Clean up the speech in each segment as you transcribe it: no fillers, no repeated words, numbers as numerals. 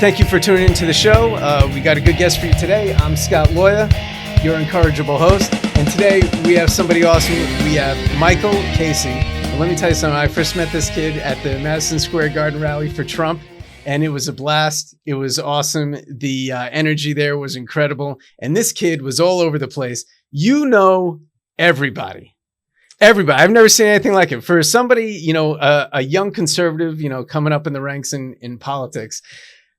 Thank you for tuning into the show. We got a good guest for you today. I'm Scott Loia, your incorrigible host. And today we have somebody awesome. We have Michael Casey. And let me tell you something. I first met this kid at the Madison Square Garden rally for Trump, and it was a blast. It was awesome. The energy there was incredible. And this kid was all over the place. You know everybody. Everybody. I've never seen anything like it. For somebody, a young conservative, coming up in the ranks in politics,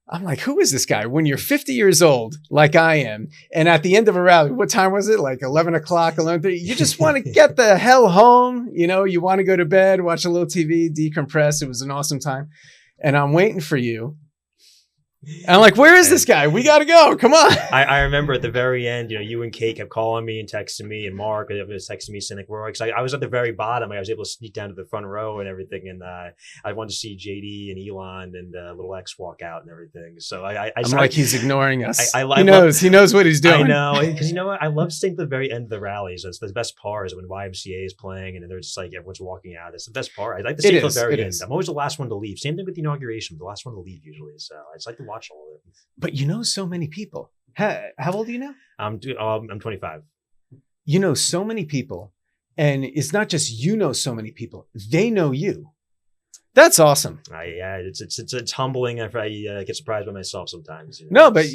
I'm like, who is this guy? When you're 50 years old, like I am, and at the end of a rally, what time was it? Like 11 o'clock, 11:30. You just want to get the hell home. You want to go to bed, watch a little TV, decompress. It was an awesome time. And I'm waiting for you. And I'm like, where is this guy? We got to go. Come on. I remember at the very end, you and Kate kept calling me and texting me, and Mark was texting me saying, I was at the very bottom. I was able to sneak down to the front row and everything. And I wanted to see JD and Elon and little X walk out and everything. So I'm like, he's ignoring us. He knows what he's doing. I know. Because you know what? I love staying to the very end of the rallies. That's the best part is when YMCA is playing and then they're just like, everyone's walking out. That's the best part. I like to stay to the very end. I'm always the last one to leave. Same thing with the inauguration. I'm the last one to leave usually. So I just like to watch all of it. But so many people. How old are you now? I'm 25. So many people. And it's not just so many people. They know you. That's awesome. It's humbling if I get surprised by myself sometimes. No, but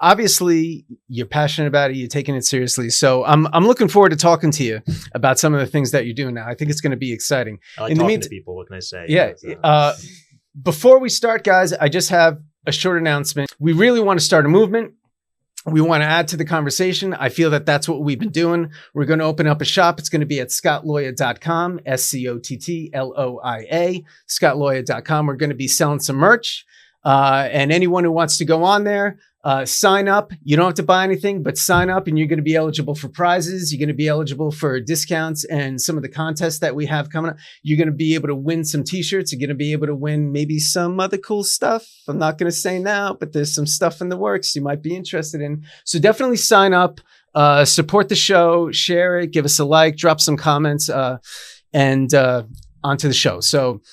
obviously you're passionate about it. You're taking it seriously. So I'm looking forward to talking to you about some of the things that you're doing now. I think it's going to be exciting. I like talking to people. What can I say? Yeah. Before we start, guys, I just have a short announcement. We really want to start a movement. We want to add to the conversation. I feel that that's what we've been doing. We're going to open up a shop. It's going to be at scottloia.com, SCOTTLOIA, scottloia.com. We're going to be selling some merch. And anyone who wants to go on there, sign up. You don't have to buy anything, but sign up and you're going to be eligible for prizes. You're going to be eligible for discounts and some of the contests that we have coming up. You're going to be able to win some t-shirts. You're going to be able to win maybe some other cool stuff. I'm not going to say now, but there's some stuff in the works you might be interested in. So definitely sign up, support the show, share it, give us a like, drop some comments, and onto the show. So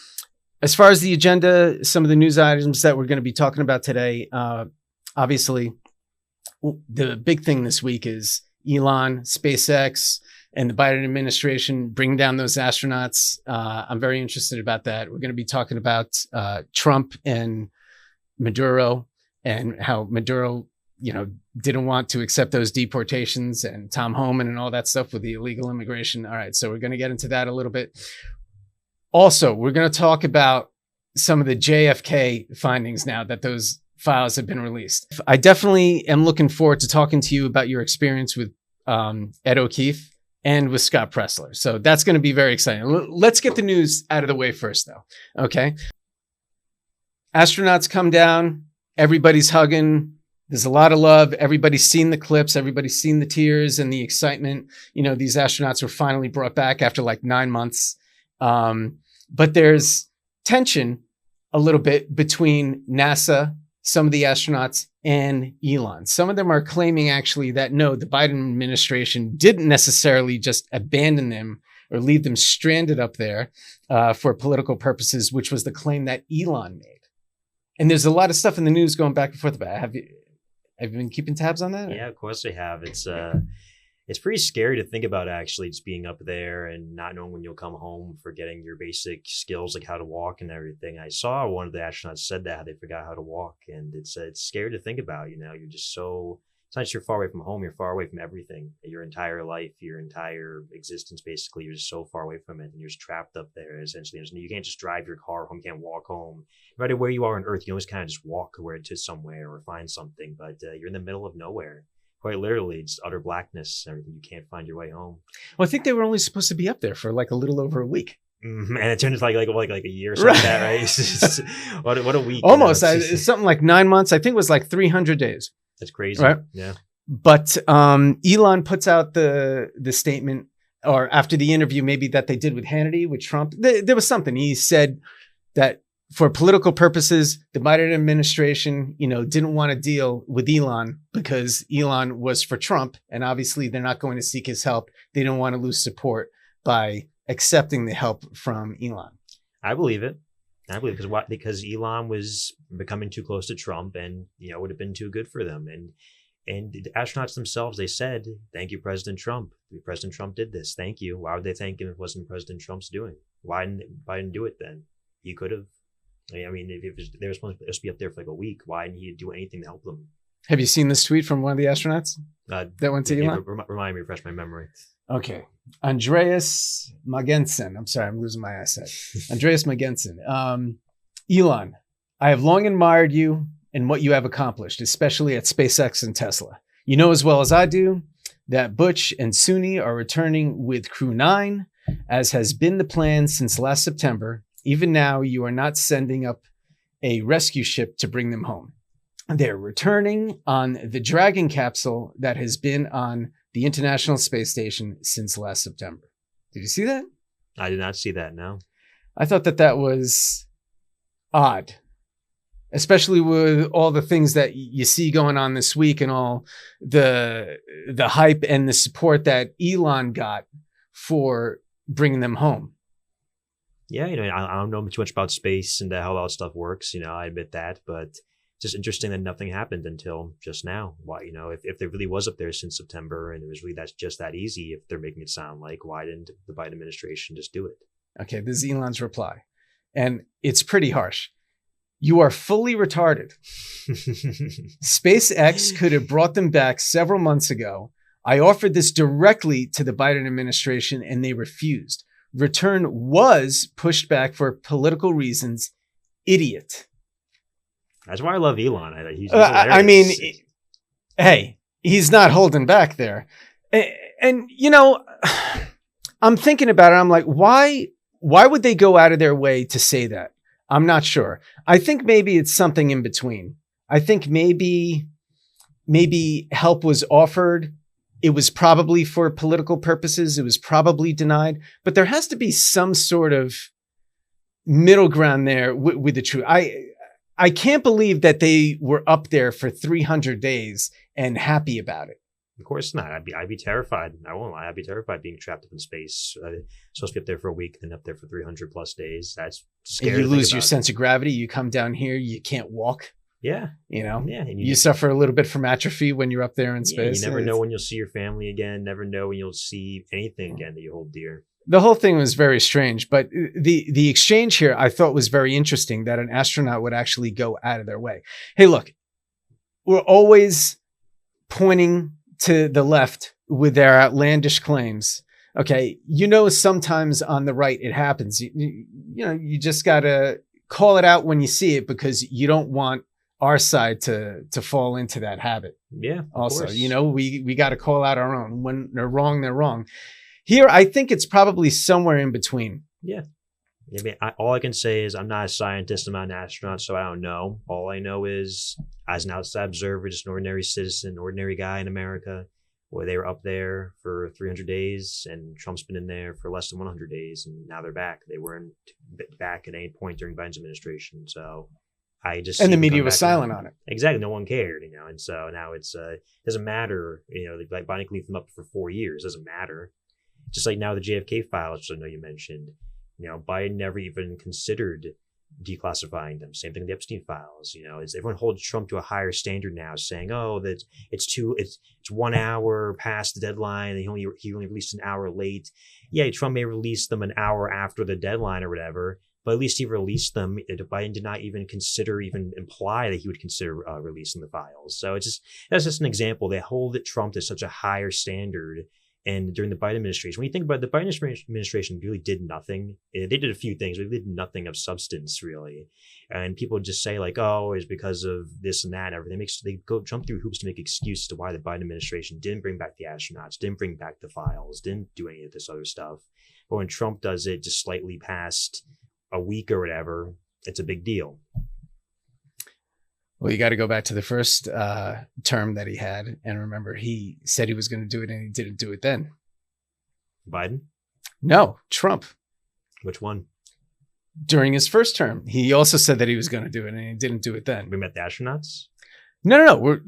as far as the agenda, some of the news items that we're going to be talking about today, obviously, the big thing this week is Elon, SpaceX, and the Biden administration bringing down those astronauts. I'm very interested about that. We're going to be talking about Trump and Maduro and how Maduro, didn't want to accept those deportations and Tom Homan and all that stuff with the illegal immigration. All right, so we're going to get into that a little bit. Also, we're going to talk about some of the JFK findings now that those files have been released. I definitely am looking forward to talking to you about your experience with Ed O'Keefe and with Scott Presler. So that's going to be very exciting. Let's get the news out of the way first, though. Okay. Astronauts come down. Everybody's hugging. There's a lot of love. Everybody's seen the clips. Everybody's seen the tears and the excitement. These astronauts were finally brought back after like 9 months. But there's tension a little bit between NASA, some of the astronauts, and Elon. Some of them are claiming actually that no, the Biden administration didn't necessarily just abandon them or leave them stranded up there for political purposes, which was the claim that Elon made. And there's a lot of stuff in the news going back and forth about it. Have you been keeping tabs on that? Yeah, of course I have. It's pretty scary to think about actually just being up there and not knowing when you'll come home, forgetting your basic skills like how to walk and everything. I saw one of the astronauts said that, how they forgot how to walk. And it's scary to think about, you're just so, it's not just you're far away from home, you're far away from everything, your entire life, your entire existence, basically. You're just so far away from it and you're just trapped up there essentially. You can't just drive your car home, you can't walk home. No matter where you are on Earth, you always kind of just walk to somewhere or find something, but you're in the middle of nowhere. Quite literally, it's utter blackness. Everything, you can't find your way home. Well, I think they were only supposed to be up there for like a little over a week. Mm-hmm. And it turned into like a year or something like that, right? It's just, what a week. Almost. It's something like 9 months. I think it was like 300 days. That's crazy. Right? Yeah. But Elon puts out the statement, or after the interview maybe that they did with Hannity, with Trump. There was something. He said that for political purposes, the Biden administration, didn't want to deal with Elon because Elon was for Trump. And obviously they're not going to seek his help. They don't want to lose support by accepting the help from Elon. I believe it. I believe because Elon was becoming too close to Trump, and it would have been too good for them. And the astronauts themselves, they said, "Thank you, President Trump. President Trump did this. Thank you." Why would they thank him if it wasn't President Trump's doing? Why didn't do it then? He could have. I mean, if they were supposed to be up there for like a week, why didn't he do anything to help them? Have you seen this tweet from one of the astronauts that went to Elon? Remind me, refresh my memory. Okay. Andreas Magensen. I'm sorry, I'm losing my eyesight. Andreas Magensen. Elon, I have long admired you and what you have accomplished, especially at SpaceX and Tesla. You know as well as I do that Butch and Suni are returning with Crew 9, as has been the plan since last September. Even now, you are not sending up a rescue ship to bring them home. They're returning on the Dragon capsule that has been on the International Space Station since last September. Did you see that? I did not see that, no. I thought that was odd, especially with all the things that you see going on this week and all the hype and the support that Elon got for bringing them home. Yeah, I don't know too much about space and how all that stuff works. I admit that, but just interesting that nothing happened until just now. Why, if there really was up there since September and it was really just that easy, if they're making it sound like, why didn't the Biden administration just do it? Okay, this is Elon's reply, and it's pretty harsh. You are fully retarded. SpaceX could have brought them back several months ago. I offered this directly to the Biden administration and they refused. Return was pushed back for political reasons. Idiot. That's why I love Elon. He's I mean, hey, he's not holding back there. And I'm thinking about it. I'm like, why would they go out of their way to say that? I'm not sure. I think maybe it's something in between. I think maybe help was offered. It was probably for political purposes. It was probably denied. But there has to be some sort of middle ground there with the truth. I can't believe that they were up there for 300 days and happy about it. Of course not. I'd be terrified. I won't lie. I'd be terrified being trapped up in space. Supposed to be up there for a week, then up there for 300 plus days. That's scary. You lose your sense of gravity. You come down here, you can't walk. Yeah. Yeah. And you suffer a little bit from atrophy when you're up there in space. You never know when you'll see your family again. Never know when you'll see anything again that you hold dear. The whole thing was very strange, but the exchange here I thought was very interesting, that an astronaut would actually go out of their way. Hey, look, we're always pointing to the left with their outlandish claims. Okay, sometimes on the right it happens. You just got to call it out when you see it, because you don't want our side to fall into that habit. Yeah. Also, we got to call out our own. When they're wrong, they're wrong. Here, I think it's probably somewhere in between. Yeah. I mean, all I can say is I'm not a scientist, I'm not an astronaut, so I don't know. All I know is, as an outside observer, just an ordinary citizen, ordinary guy in America, where they were up there for 300 days, and Trump's been in there for less than 100 days, and now they're back. They weren't back at any point during Biden's administration, so I just... And the media was silent on it. Exactly, no one cared, and so now it doesn't matter, like Biden can leave them up for 4 years, doesn't matter. Just like now the JFK files, which I know you mentioned, Biden never even considered declassifying them. Same thing with the Epstein files. Everyone holds Trump to a higher standard now, saying, "Oh, that it's 1 hour past the deadline, and he only released an hour late." Yeah, Trump may release them an hour after the deadline or whatever, but at least he released them. Biden did not even imply that he would consider releasing the files. So that's just an example. They hold Trump to such a higher standard. And during the Biden administration, when you think about it, the Biden administration really did nothing. They did a few things, but they did nothing of substance, really. And people just say, like, oh, it's because of this and that and everything. They go jump through hoops to make excuses to why the Biden administration didn't bring back the astronauts, didn't bring back the files, didn't do any of this other stuff. But when Trump does it just slightly past a week or whatever, it's a big deal. Well, you got to go back to the first term that he had. And remember, he said he was going to do it and he didn't do it then. Biden? No, Trump. Which one? During his first term. He also said that he was going to do it and he didn't do it then. We met the astronauts? No.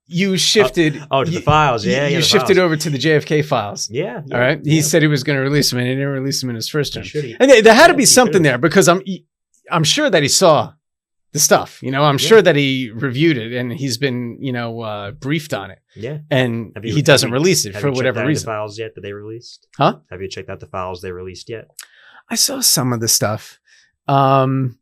You shifted. To the files. Yeah. You shifted over to the JFK files. Yeah. All right. He said he was going to release them and he didn't release them in his first term. He and there had to be something there, because I'm sure that he saw the stuff, I'm sure that he reviewed it and he's been, briefed on it. Yeah. And he doesn't release it for whatever reason. The files yet that they released? Huh? Have you checked out the files they released yet? I saw some of the stuff. I'm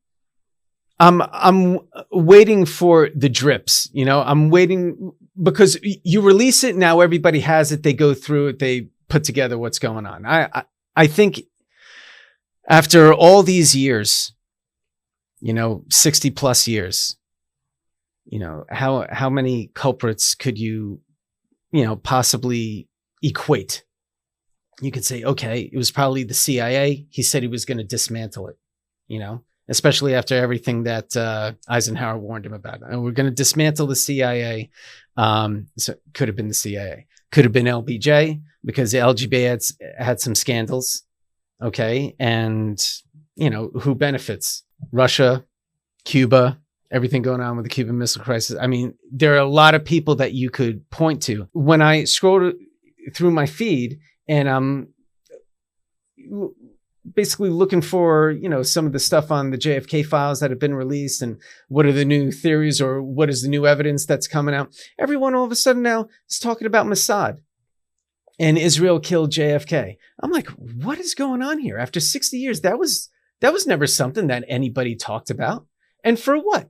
waiting for the drips, I'm waiting because you release it. Now everybody has it. They go through it. They put together what's going on. I think after all these years, 60 plus years, how many culprits could you, possibly equate? You could say, okay, it was probably the CIA. He said he was going to dismantle it, especially after everything that Eisenhower warned him about. And we're going to dismantle the CIA. So it could have been the CIA, could have been LBJ because the LGB had some scandals. Okay. And, who benefits? Russia, Cuba, everything going on with the Cuban Missile Crisis. I mean, there are a lot of people that you could point to. When I scroll through my feed and I'm basically looking for, some of the stuff on the JFK files that have been released and what are the new theories or what is the new evidence that's coming out, everyone all of a sudden now is talking about Mossad and Israel killed JFK. I'm like, what is going on here? After 60 years, that was never something that anybody talked about. And for what?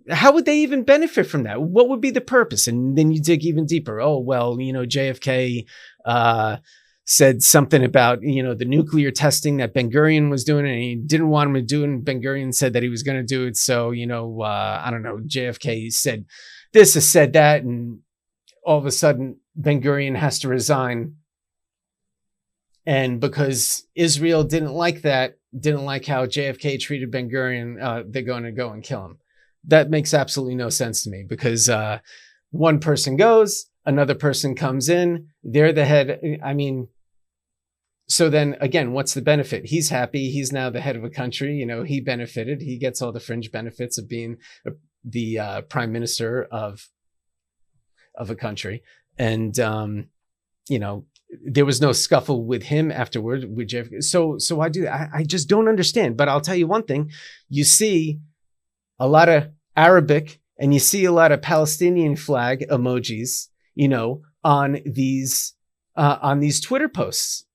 How would they even benefit from that? What would be the purpose? And then you dig even deeper. Oh, well, JFK said something about, the nuclear testing that Ben Gurion was doing and he didn't want him to do it. And Ben Gurion said that he was going to do it. So, I don't know, JFK said this or said that. And all of a sudden, Ben Gurion has to resign. And because Israel didn't like how JFK treated Ben Gurion, they're going to go and kill him. That makes absolutely no sense to me because one person goes, another person comes in, they're the head. I mean, so then again, what's the benefit? He's happy. He's now the head of a country. He benefited. He gets all the fringe benefits of being the prime minister of a country. And, there was no scuffle with him afterward with JFK. So I just don't understand. But I'll tell you one thing. You see a lot of Arabic and you see a lot of Palestinian flag emojis, on these Twitter posts.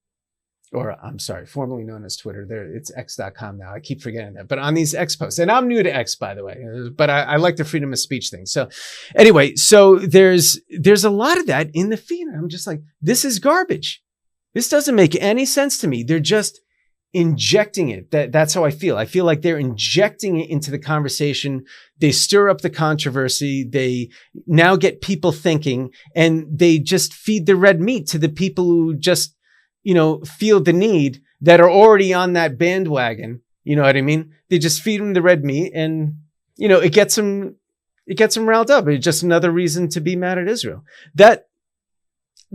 Or I'm sorry, formerly known as Twitter. It's x.com now. I keep forgetting that. But on these X posts, and I'm new to X, by the way, but I like the freedom of speech thing. So anyway, so there's a lot of that in the feed. I'm just like, this is garbage. This doesn't make any sense to me. They're just injecting it. That's how I feel. I feel like they're injecting it into the conversation. They stir up the controversy. They now get people thinking, and they just feed the red meat to the people who just feel the need that are already on that bandwagon. You know what I mean? They just feed them the red meat and, it gets them riled up. It's just another reason to be mad at Israel. That,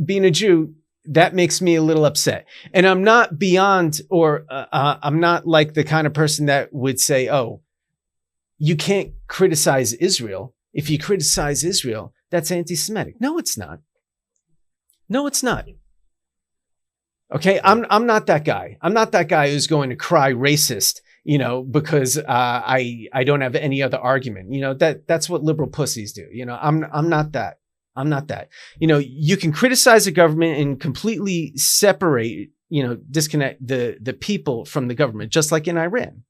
being a Jew, that makes me a little upset. And I'm not beyond, or I'm not like the kind of person that would say, oh, you can't criticize Israel. If you criticize Israel, that's anti-Semitic. No, it's not. No, it's not. Okay, I'm not that guy. I'm not that guy who's going to cry racist, because I don't have any other argument. That's what liberal pussies do. I'm not that. I'm not that. You can criticize the government and completely separate, disconnect the people from the government, just like in Iran.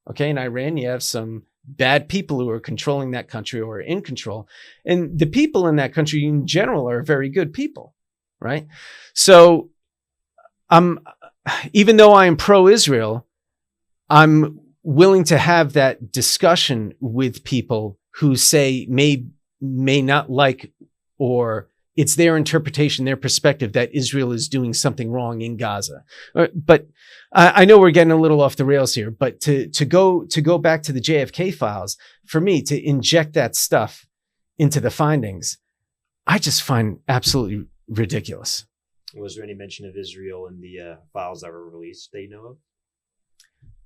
Okay, in Iran, you have some bad people who are controlling that country or are in control, and the people in that country in general are very good people, right? So even though I am pro-Israel, I'm willing to have that discussion with people who say may not like, or it's their interpretation, their perspective that Israel is doing something wrong in Gaza. But I know we're getting a little off the rails here, but to go back to the JFK files, for me to inject that stuff into the findings, I just find absolutely ridiculous. Was there any mention of Israel in the files that were released that you know of?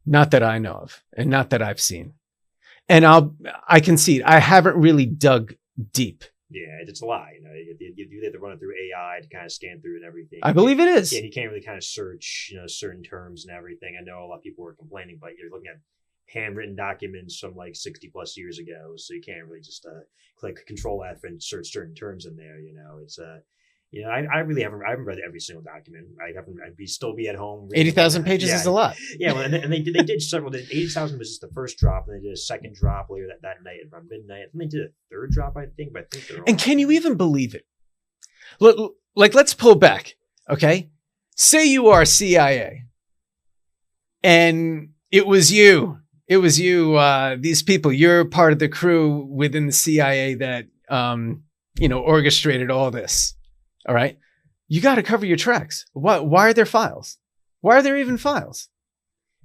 Not that I know of, and not that I've seen. And I concede, I haven't really dug deep. Yeah, it's a lie. You have to run it through AI to kind of scan through and everything. I believe it is. Yeah, you can't really kind of search, certain terms and everything. I know a lot of people were complaining, but you're looking at handwritten documents from like 60 plus years ago, so you can't really just click Control F and search certain terms in there. It's I really haven't read every single document. I'd still be at home. 80,000 pages is a lot. Yeah, well, and they did several. 80,000 was just the first drop, and they did a second drop later that night around midnight. And they did a third drop, I think. But I think they're and can you even believe it? Like, let's pull back, okay? Say you are CIA, and it was you. These people. You're part of the crew within the CIA that orchestrated all this. All right. You got to cover your tracks. Why are there files? Why are there even files?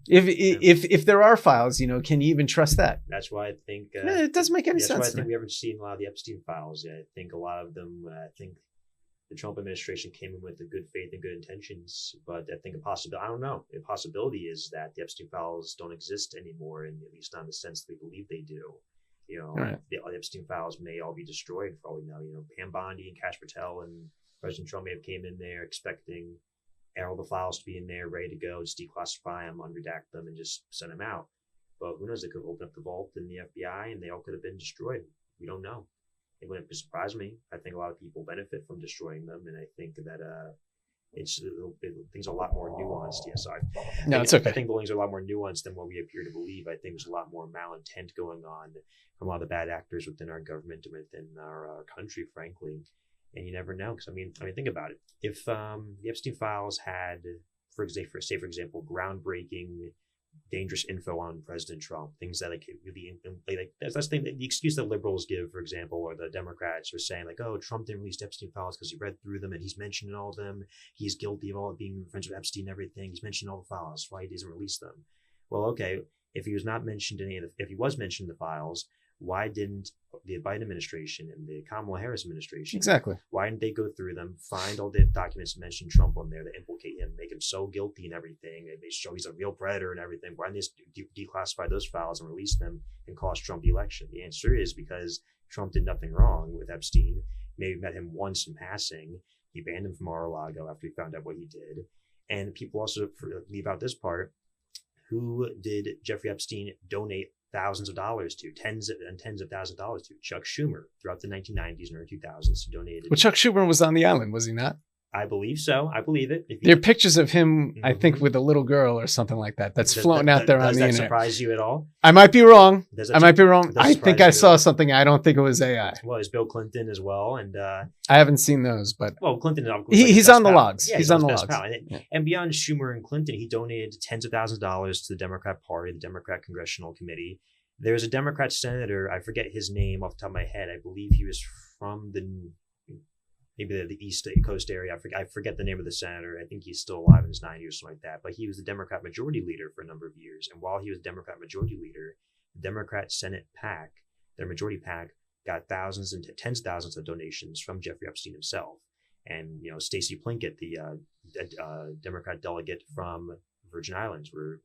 If there are files, can you even trust that? That's why I think it doesn't make any sense. That's why I think we haven't seen a lot of the Epstein files. I think a lot of them. I think the Trump administration came in with the good faith and good intentions, but I think I don't know. A possibility is that the Epstein files don't exist anymore, and at least not in the sense that we believe they do. Right. The Epstein files may all be destroyed for all we know. Pam Bondi and Kash Patel and President Trump may have came in there expecting all the files to be in there, ready to go, just declassify them, unredact them, and just send them out. But who knows? They could open up the vault in the FBI, and they all could have been destroyed. We don't know. It wouldn't surprise me. I think a lot of people benefit from destroying them, and I think that things are a lot more nuanced. Yeah, sorry. No, it's okay. I think things are a lot more nuanced than what we appear to believe. I think there's a lot more malintent going on from a lot of the bad actors within our government and within our country, frankly. And you never know, because I mean, think about it. If the Epstein files had, for example, groundbreaking, dangerous info on President Trump, things that really that's the excuse that liberals give, for example, or the Democrats are saying like, oh, Trump didn't release Epstein files because he read through them and he's mentioned in all of them. He's guilty of all being friends with Epstein and everything. He's mentioned all the files. Why he doesn't release them? Well, okay, if he was not mentioned in if he was mentioned in the files, why didn't the Biden administration and the Kamala Harris administration, why didn't they go through them, find all the documents that mention Trump on there that implicate him, make him so guilty and everything, and they show he's a real predator and everything? Why didn't they declassify those files and release them and cost Trump the election? The answer is because Trump did nothing wrong with Epstein. Maybe met him once in passing. He banned him from Mar-a-Lago after he found out what he did. And people also leave out this part. Who did Jeffrey Epstein donate thousands of dollars to, tens of thousands of dollars to? Chuck Schumer throughout the 1990s and early 2000s. He donated. Well, Chuck Schumer was on the island, was he not? I believe so. I believe it. There are pictures of him, I think, with a little girl or something like that. That's floating out there on the internet. Does that surprise you at all? I might be wrong. I think I saw something. I don't think it was AI. Well, there's Bill Clinton as well, and I haven't seen those, but Clinton. He's on the logs. Yeah, he's on the logs. And beyond Schumer and Clinton, he donated tens of thousands of dollars to the Democrat Party, the Democrat Congressional Committee. There's a Democrat senator, I forget his name off the top of my head. I believe he was from maybe the East Coast area. I forget the name of the senator. I think he's still alive in his 90s or something like that. But he was the Democrat majority leader for a number of years. And while he was Democrat majority leader, the Democrat Senate PAC, their majority PAC, got thousands and tens of thousands of donations from Jeffrey Epstein himself. And Stacey Plinkett, the Democrat delegate from Virgin Islands, where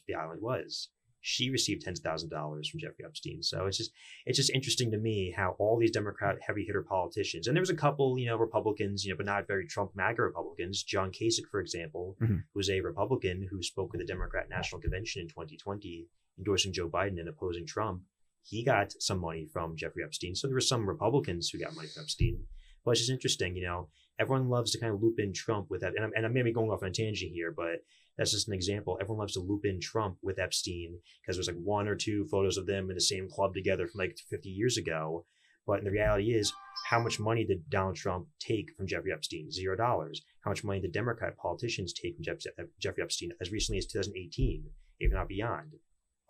the island was, she received tens of thousands of dollars from Jeffrey Epstein. So it's just interesting to me how all these Democrat heavy hitter politicians, and there was a couple, Republicans, but not very Trump MAGA Republicans. John Kasich, for example, who was a Republican who spoke with the Democrat National Convention in 2020, endorsing Joe Biden and opposing Trump. He got some money from Jeffrey Epstein. So there were some Republicans who got money from Epstein. But it's just interesting, everyone loves to kind of loop in Trump with that. And I'm maybe going off on a tangent here, but that's just an example. Everyone loves to loop in Trump with Epstein because there's like one or two photos of them in the same club together from like 50 years ago. But the reality is, how much money did Donald Trump take from Jeffrey Epstein? $0. How much money did Democrat politicians take from Jeffrey Epstein as recently as 2018, if not beyond?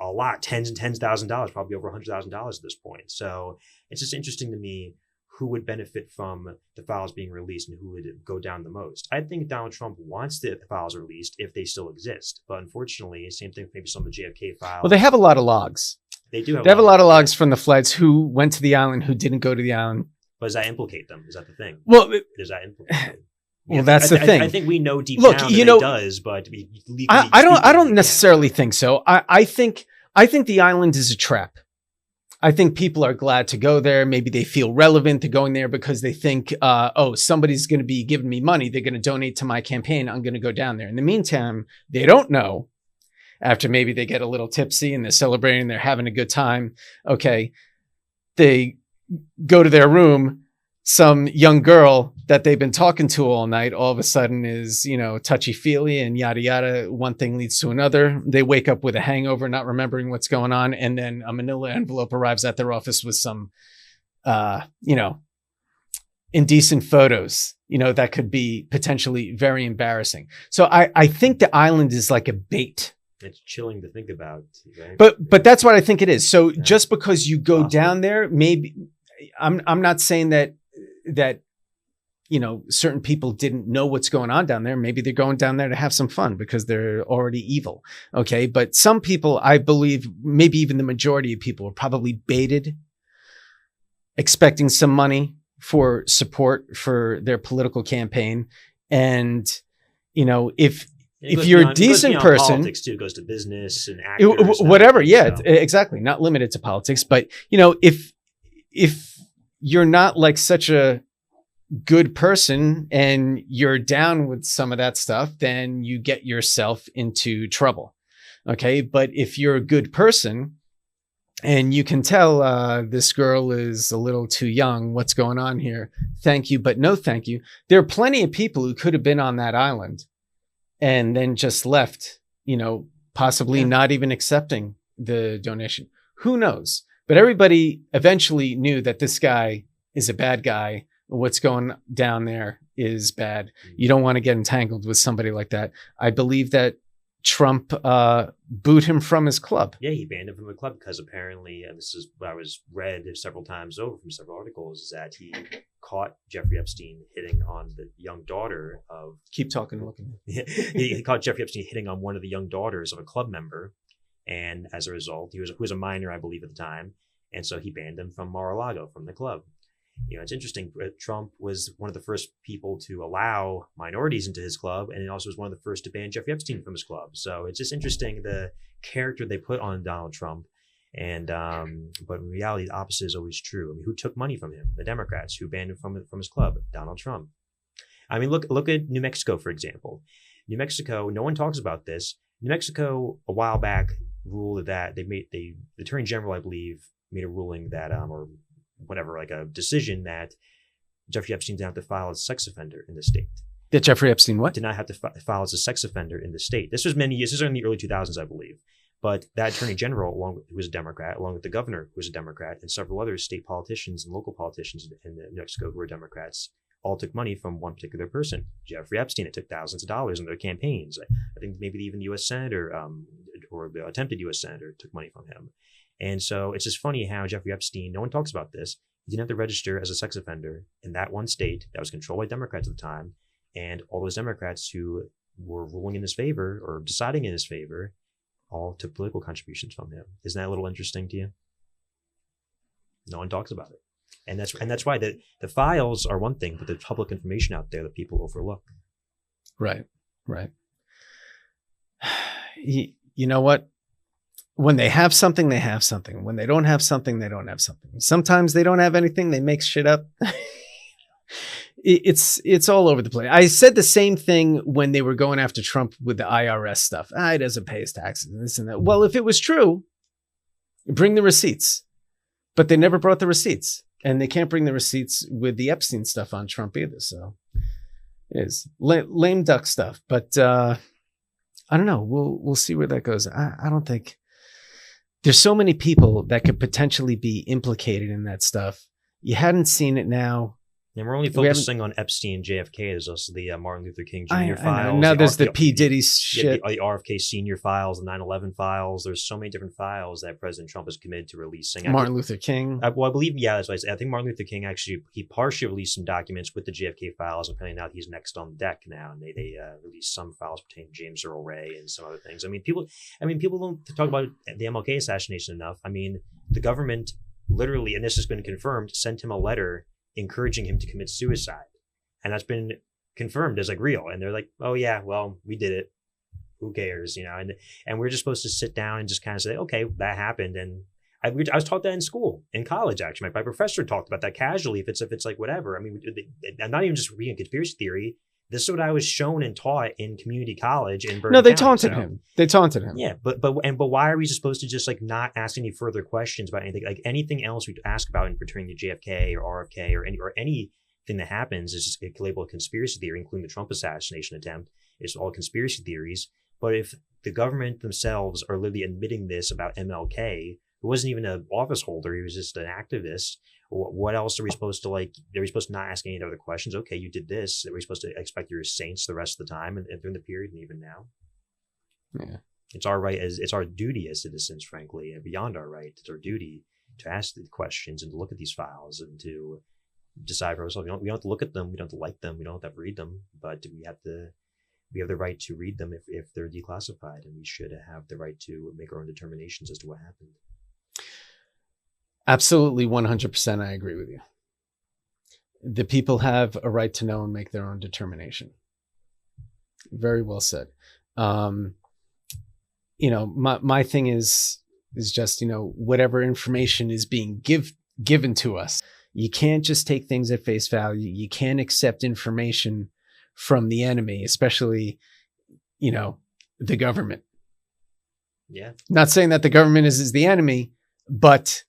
A lot, tens and tens of thousands of dollars, probably over $100,000 at this point. So it's just interesting to me who would benefit from the files being released and who would go down the most. I think Donald Trump wants the files released if they still exist. But unfortunately, same thing with maybe some of the JFK files. Well, they have a lot of logs. They do have a lot of logs from the flights, who went to the island, who didn't go to the island. But does that implicate them? Is that the thing? Well, does that implicate them? Well, that's the thing. I think we know deep down that it does, but I don't necessarily think so. I think the island is a trap. I think people are glad to go there. Maybe they feel relevant to going there because they think, oh, somebody's going to be giving me money. They're going to donate to my campaign. I'm going to go down there. In the meantime, they don't know. After maybe they get a little tipsy and they're celebrating, they're having a good time. Okay, they go to their room. Some young girl that they've been talking to all night all of a sudden is, touchy-feely and yada, yada. One thing leads to another. They wake up with a hangover, not remembering what's going on. And then a manila envelope arrives at their office with some, indecent photos, that could be potentially very embarrassing. So I think the island is like a bait. It's chilling to think about. Right? But that's what I think it is. So just because you go down there, maybe I'm not saying that certain people didn't know what's going on down there. Maybe they're going down there to have some fun because they're already evil. Okay. But some people, I believe, maybe even the majority of people are probably baited, expecting some money for support for their political campaign. And, if you're a decent person, politics too, it goes to business and actors, whatever. Yeah, exactly. Not limited to politics, but if you're not like such a good person and you're down with some of that stuff, then you get yourself into trouble. Okay. But if you're a good person and you can tell this girl is a little too young, what's going on here? Thank you, but no thank you. There are plenty of people who could have been on that island and then just left, possibly not even accepting the donation. Who knows? But everybody eventually knew that this guy is a bad guy. What's going down there is bad. You don't want to get entangled with somebody like that. I believe that Trump booed him from his club. Yeah, he banned him from the club because apparently, and this is what I was read several times over from several articles, is that he caught Jeffrey Epstein hitting on the young daughter of... Keep talking, looking. He caught Jeffrey Epstein hitting on one of the young daughters of a club member. And as a result, he was a minor, I believe, at the time. And so he banned him from Mar-a-Lago, from the club. It's interesting. Trump was one of the first people to allow minorities into his club. And he also was one of the first to ban Jeffrey Epstein from his club. So it's just interesting, the character they put on Donald Trump. And but in reality, the opposite is always true. I mean, who took money from him? The Democrats. Who banned him from his club? Donald Trump. I mean, look at New Mexico, for example. New Mexico, no one talks about this. New Mexico, a while back, ruled that the Attorney General, I believe, made a ruling that, or whatever, like a decision that Jeffrey Epstein didn't have to file as a sex offender in the state. That Jeffrey Epstein what? Did not have to file as a sex offender in the state. This was many years. This was in the early 2000s, I believe. But that Attorney General, who was a Democrat, along with the governor, who was a Democrat, and several other state politicians and local politicians in New Mexico who were Democrats, all took money from one particular person, Jeffrey Epstein. It took thousands of dollars in their campaigns. I think maybe even the U.S. Senator or the attempted U.S. Senator took money from him. And so it's just funny how Jeffrey Epstein, no one talks about this. He didn't have to register as a sex offender in that one state that was controlled by Democrats at the time. And all those Democrats who were ruling in his favor or deciding in his favor all took political contributions from him. Isn't that a little interesting to you? No one talks about it. And that's why the files are one thing, but there's public information out there that people overlook. Right. You know what? When they have something, they have something. When they don't have something, they don't have something. Sometimes they don't have anything. They make shit up. It's all over the place. I said the same thing when they were going after Trump with the IRS stuff. He doesn't pay his taxes and this and that. Well, if it was true, bring the receipts. But they never brought the receipts. And they can't bring the receipts with the Epstein stuff on Trump either. So it is lame duck stuff. But I don't know. We'll see where that goes. I don't think there's so many people that could potentially be implicated in that stuff. You hadn't seen it now. And we're only focusing on Epstein and JFK. There's also the Martin Luther King Jr. files. Now there's the P. Diddy shit. The RFK Sr. files, the 9/11 files. There's so many different files that President Trump is committed to releasing. Martin Luther King. I believe, that's what I said. I think Martin Luther King actually, he partially released some documents with the JFK files. Apparently now he's next on deck now. And they released some files pertaining to James Earl Ray and some other things. People don't talk about the MLK assassination enough. I mean, the government literally, and this has been confirmed, sent him a letter encouraging him to commit suicide. And that's been confirmed as like real. And they're like, oh yeah, well, we did it. Who cares? And we're just supposed to sit down and just kind of say, okay, that happened. And I was taught that in school, in college. Actually, my professor talked about that casually. If it's like whatever. I mean, I'm not even just reading conspiracy theory. This is what I was shown and taught in community college in Bergen No, they County, taunted him. They taunted him. Yeah, but why are we supposed to just like not ask any further questions about anything? Like anything else we ask about in pertaining to JFK or RFK or anything that happens is just labeled a conspiracy theory, including the Trump assassination attempt. It's all conspiracy theories. But if the government themselves are literally admitting this about MLK, who wasn't even an office holder, he was just an activist. What else are we supposed to like? Are we supposed to not ask any other questions? Okay, you did this. Are we supposed to expect you're saints the rest of the time and during the period and even now? Yeah. It's our right it's our duty as citizens, frankly, and beyond our right. It's our duty to ask the questions and to look at these files and to decide for ourselves. We don't have to look at them. We don't have to like them. We don't have to read them, but we have the right to read them if they're declassified, and we should have the right to make our own determinations as to what happened. Absolutely, 100%. I agree with you. The people have a right to know and make their own determination. Very well said. My thing is just, whatever information is being given to us, you can't just take things at face value. You can't accept information from the enemy, especially, the government. Yeah. Not saying that the government is the enemy, but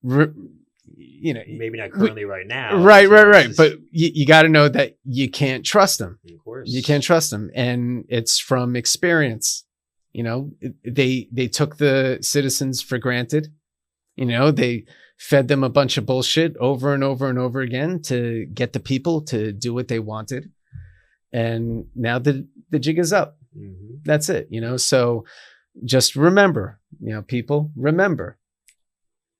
maybe not currently right now. Right. But you got to know that you can't trust them. Of course. You can't trust them. And it's from experience. They took the citizens for granted. They fed them a bunch of bullshit over and over and over again to get the people to do what they wanted. And now the jig is up. Mm-hmm. That's it. So just remember, people, remember.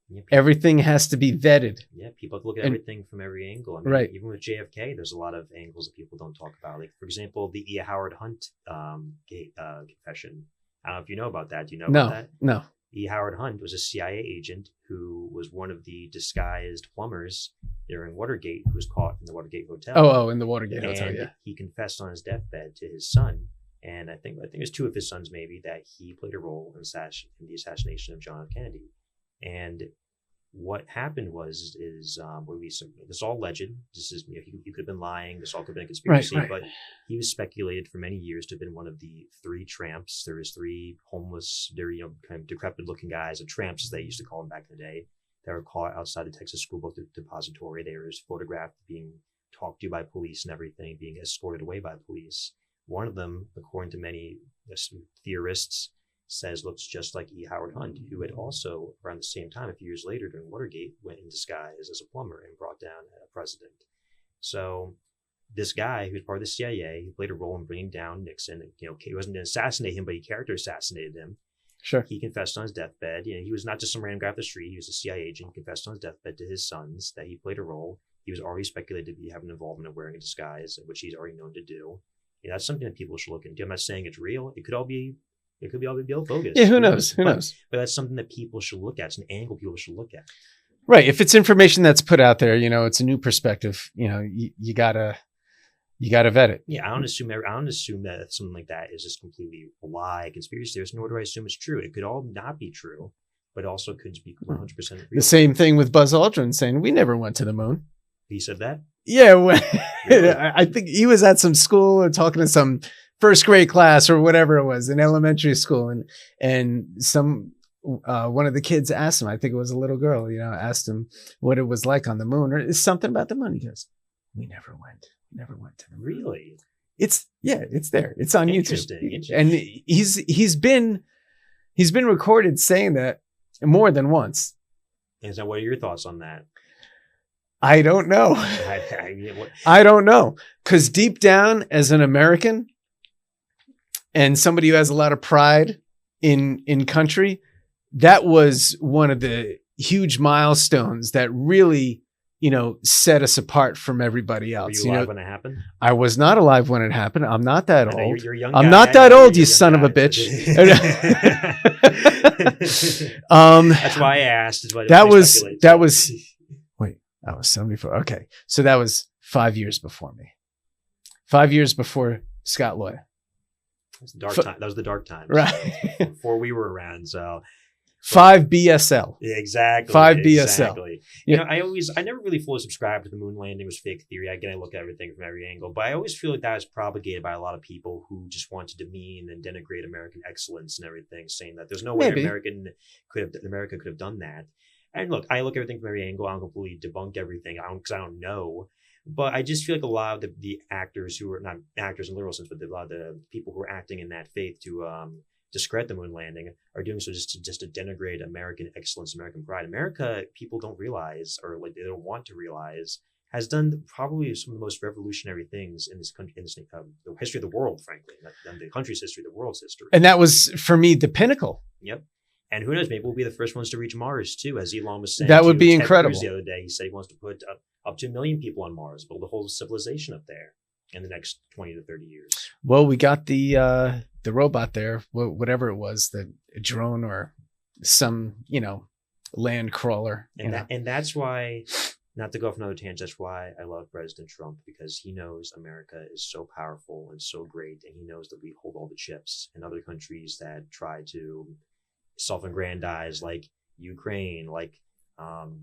Yeah, everything has to be vetted. Yeah, people have to look at everything from every angle. I mean, right. Even with JFK, there's a lot of angles that people don't talk about. Like, for example, the E. Howard Hunt confession. I don't know if you know about that. Do you know about that? No. E. Howard Hunt was a CIA agent who was one of the disguised plumbers during Watergate, who was caught in the Watergate Hotel. Oh, in the Watergate Hotel, yeah. He confessed on his deathbed to his son, and I think it was two of his sons maybe, that he played a role in the assassination of John F. Kennedy. And what happened was this is all alleged. This is he could have been lying. This all could have been a conspiracy. Right. But he was speculated for many years to have been one of the three tramps. There was three homeless, they're kind of decrepit-looking guys, or tramps as they used to call them back in the day, that were caught outside the Texas School Book Depository. They were photographed being talked to by police and everything, being escorted away by police. One of them, according to many theorists, looks just like E. Howard Hunt, who had also, around the same time, a few years later during Watergate, went in disguise as a plumber and brought down a president. So this guy, who was part of the CIA, who played a role in bringing down Nixon, he wasn't going to assassinate him, but he character assassinated him. Sure. He confessed on his deathbed. He was not just some random guy off the street. He was a CIA agent. He confessed on his deathbed to his sons that he played a role. He was already speculated to be having involvement in wearing a disguise, which he's already known to do. That's something that people should look into. I'm not saying it's real. It could all be bogus. Yeah, who knows? Who knows? But that's something that people should look at. It's an angle people should look at. Right. If it's information that's put out there, it's a new perspective. You gotta vet it. Yeah, I don't assume that something like that is just completely a lie, conspiracy theory. Nor do I assume it's true. It could all not be true, but also could be 100% real. The same thing with Buzz Aldrin saying we never went to the moon. He said that? Yeah, really? I think he was at some school and talking to some first grade class or whatever it was in elementary school, and some one of the kids asked him, I think it was a little girl, asked him what it was like on the moon, or something about the moon. He goes, we never went to the moon. Really? It's there. It's on YouTube. And he's been recorded saying that more than once. And so what are your thoughts on that? I don't know. I don't know. Because deep down, as an American and somebody who has a lot of pride in country, that was one of the huge milestones that really, set us apart from everybody else. Were you alive when it happened? I was not alive when it happened. I'm not that old. You're a young I'm guy. not that old, you son of a bitch. That's why I asked. That was 74. Okay. So that was 5 years before me. 5 years before Scott Loia. That was the dark time. That was the dark times. Right. Before we were around. So 5 BSL. Yeah, exactly. 5 BSL. Exactly. Yeah. I never really fully subscribed to the moon landing was fake theory. Again, I look at everything from every angle, but I always feel like that was propagated by a lot of people who just want to demean and denigrate American excellence and everything, saying that there's no way America could have done that. And look, I look at everything from every angle. I don't completely debunk everything because I don't know. But I just feel like a lot of the actors who are not actors in literal sense, but a lot of the people who are acting in that faith to discredit the moon landing are doing so just to denigrate American excellence, American pride. America, people don't realize, or like they don't want to realize, has done probably some of the most revolutionary things in this country, in the history of the world, frankly, not the country's history, the world's history. And that was, for me, the pinnacle. Yep. And who knows, maybe we'll be the first ones to reach Mars too, as Elon was saying. That would be incredible. The other day, he said he wants to put up to 1 million people on Mars, build a whole civilization up there in the next 20 to 30 years. Well, we got the robot there, whatever it was, the drone or some, land crawler. And that's why, not to go off another tangent, that's why I love President Trump, because he knows America is so powerful and so great, and he knows that we hold all the chips. And other countries that try to self-aggrandize, like Ukraine, like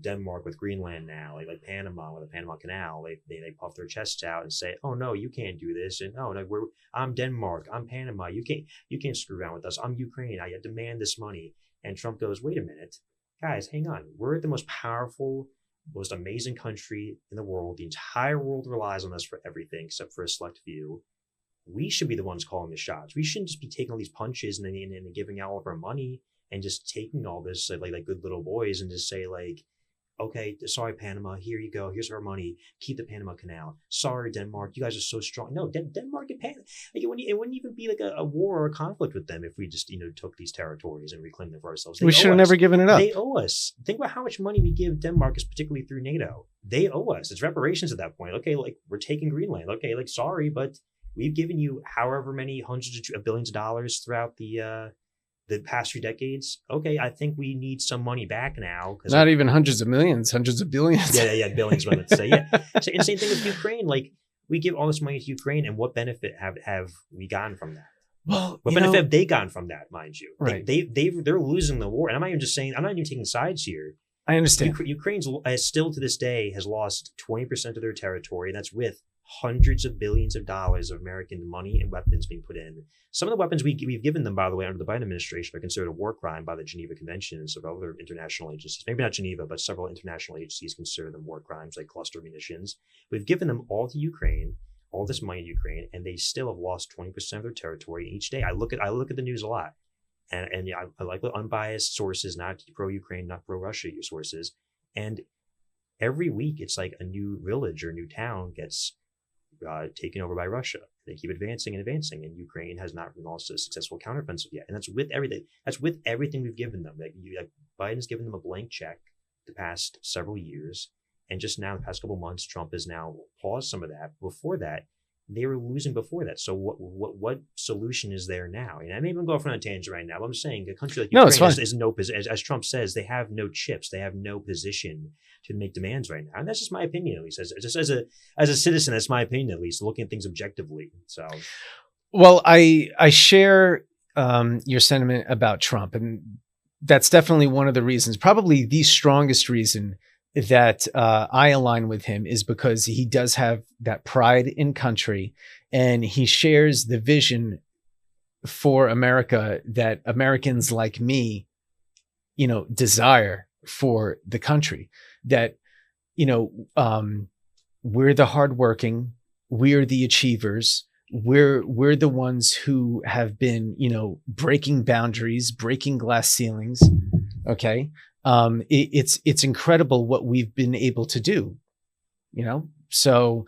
Denmark with Greenland now, like Panama with the Panama Canal, they puff their chests out and say, "Oh no, you can't do this," and "Oh no, I'm Denmark, I'm Panama, you can't screw around with us. I'm Ukraine, I demand this money." And Trump goes, "Wait a minute, guys, hang on. We're the most powerful, most amazing country in the world. The entire world relies on us for everything except for a select few. We should be the ones calling the shots. We shouldn't just be taking all these punches and then giving out all of our money and just taking all this like good little boys and just say like, okay, sorry, Panama, here you go. Here's our money. Keep the Panama Canal. Sorry, Denmark, you guys are so strong." No, Denmark and Panama, like, it wouldn't even be like a war or a conflict with them if we just, took these territories and reclaimed them for ourselves. We should have never given it up. They owe us. Think about how much money we give Denmark, particularly through NATO. They owe us. It's reparations at that point. Okay, like, we're taking Greenland. Okay, like, sorry, but we've given you however many hundreds of billions of dollars throughout the past few decades. Okay, I think we need some money back now. Not even hundreds of millions, hundreds of billions. Yeah, billions, what I meant to say. Yeah. And same thing with Ukraine. Like, we give all this money to Ukraine, and what benefit have we gotten from that? Well, what benefit have they gotten from that, mind you? Right. They're losing the war. And I'm not even taking sides here. I understand. Ukraine's still to this day has lost 20% of their territory. And that's with hundreds of billions of dollars of American money and weapons being put in. Some of the weapons we've given them, by the way, under the Biden administration are considered a war crime by the Geneva Convention and several other international agencies. Maybe not Geneva, but several international agencies consider them war crimes, like cluster munitions. We've given them all to Ukraine, all this money to Ukraine, and they still have lost 20% of their territory each day. I look at the news a lot, and yeah, I like the unbiased sources, not pro-Ukraine, not pro-Russia sources. And every week, it's like a new village or a new town gets taken over by Russia. They keep advancing and advancing, and Ukraine has not launched a successful counteroffensive yet. And that's with everything. That's with everything we've given them. Like Biden's given them a blank check the past several years, and just now, the past couple of months, Trump has now paused some of that. Before that, they were losing before that. So what solution is there now? And I may even go off on a tangent right now, but I'm saying a country like Ukraine is no position. As Trump says, they have no chips. They have no position to make demands right now. And that's just my opinion, at least. As a citizen, that's my opinion, at least, looking at things objectively. So, well, I share your sentiment about Trump, and that's definitely one of the reasons, probably the strongest reason that I align with him, is because he does have that pride in country, and he shares the vision for America that Americans like me, desire for the country. That, we're the hardworking, we're the achievers, we're the ones who have been, breaking boundaries, breaking glass ceilings. Okay. It's incredible what we've been able to do, So,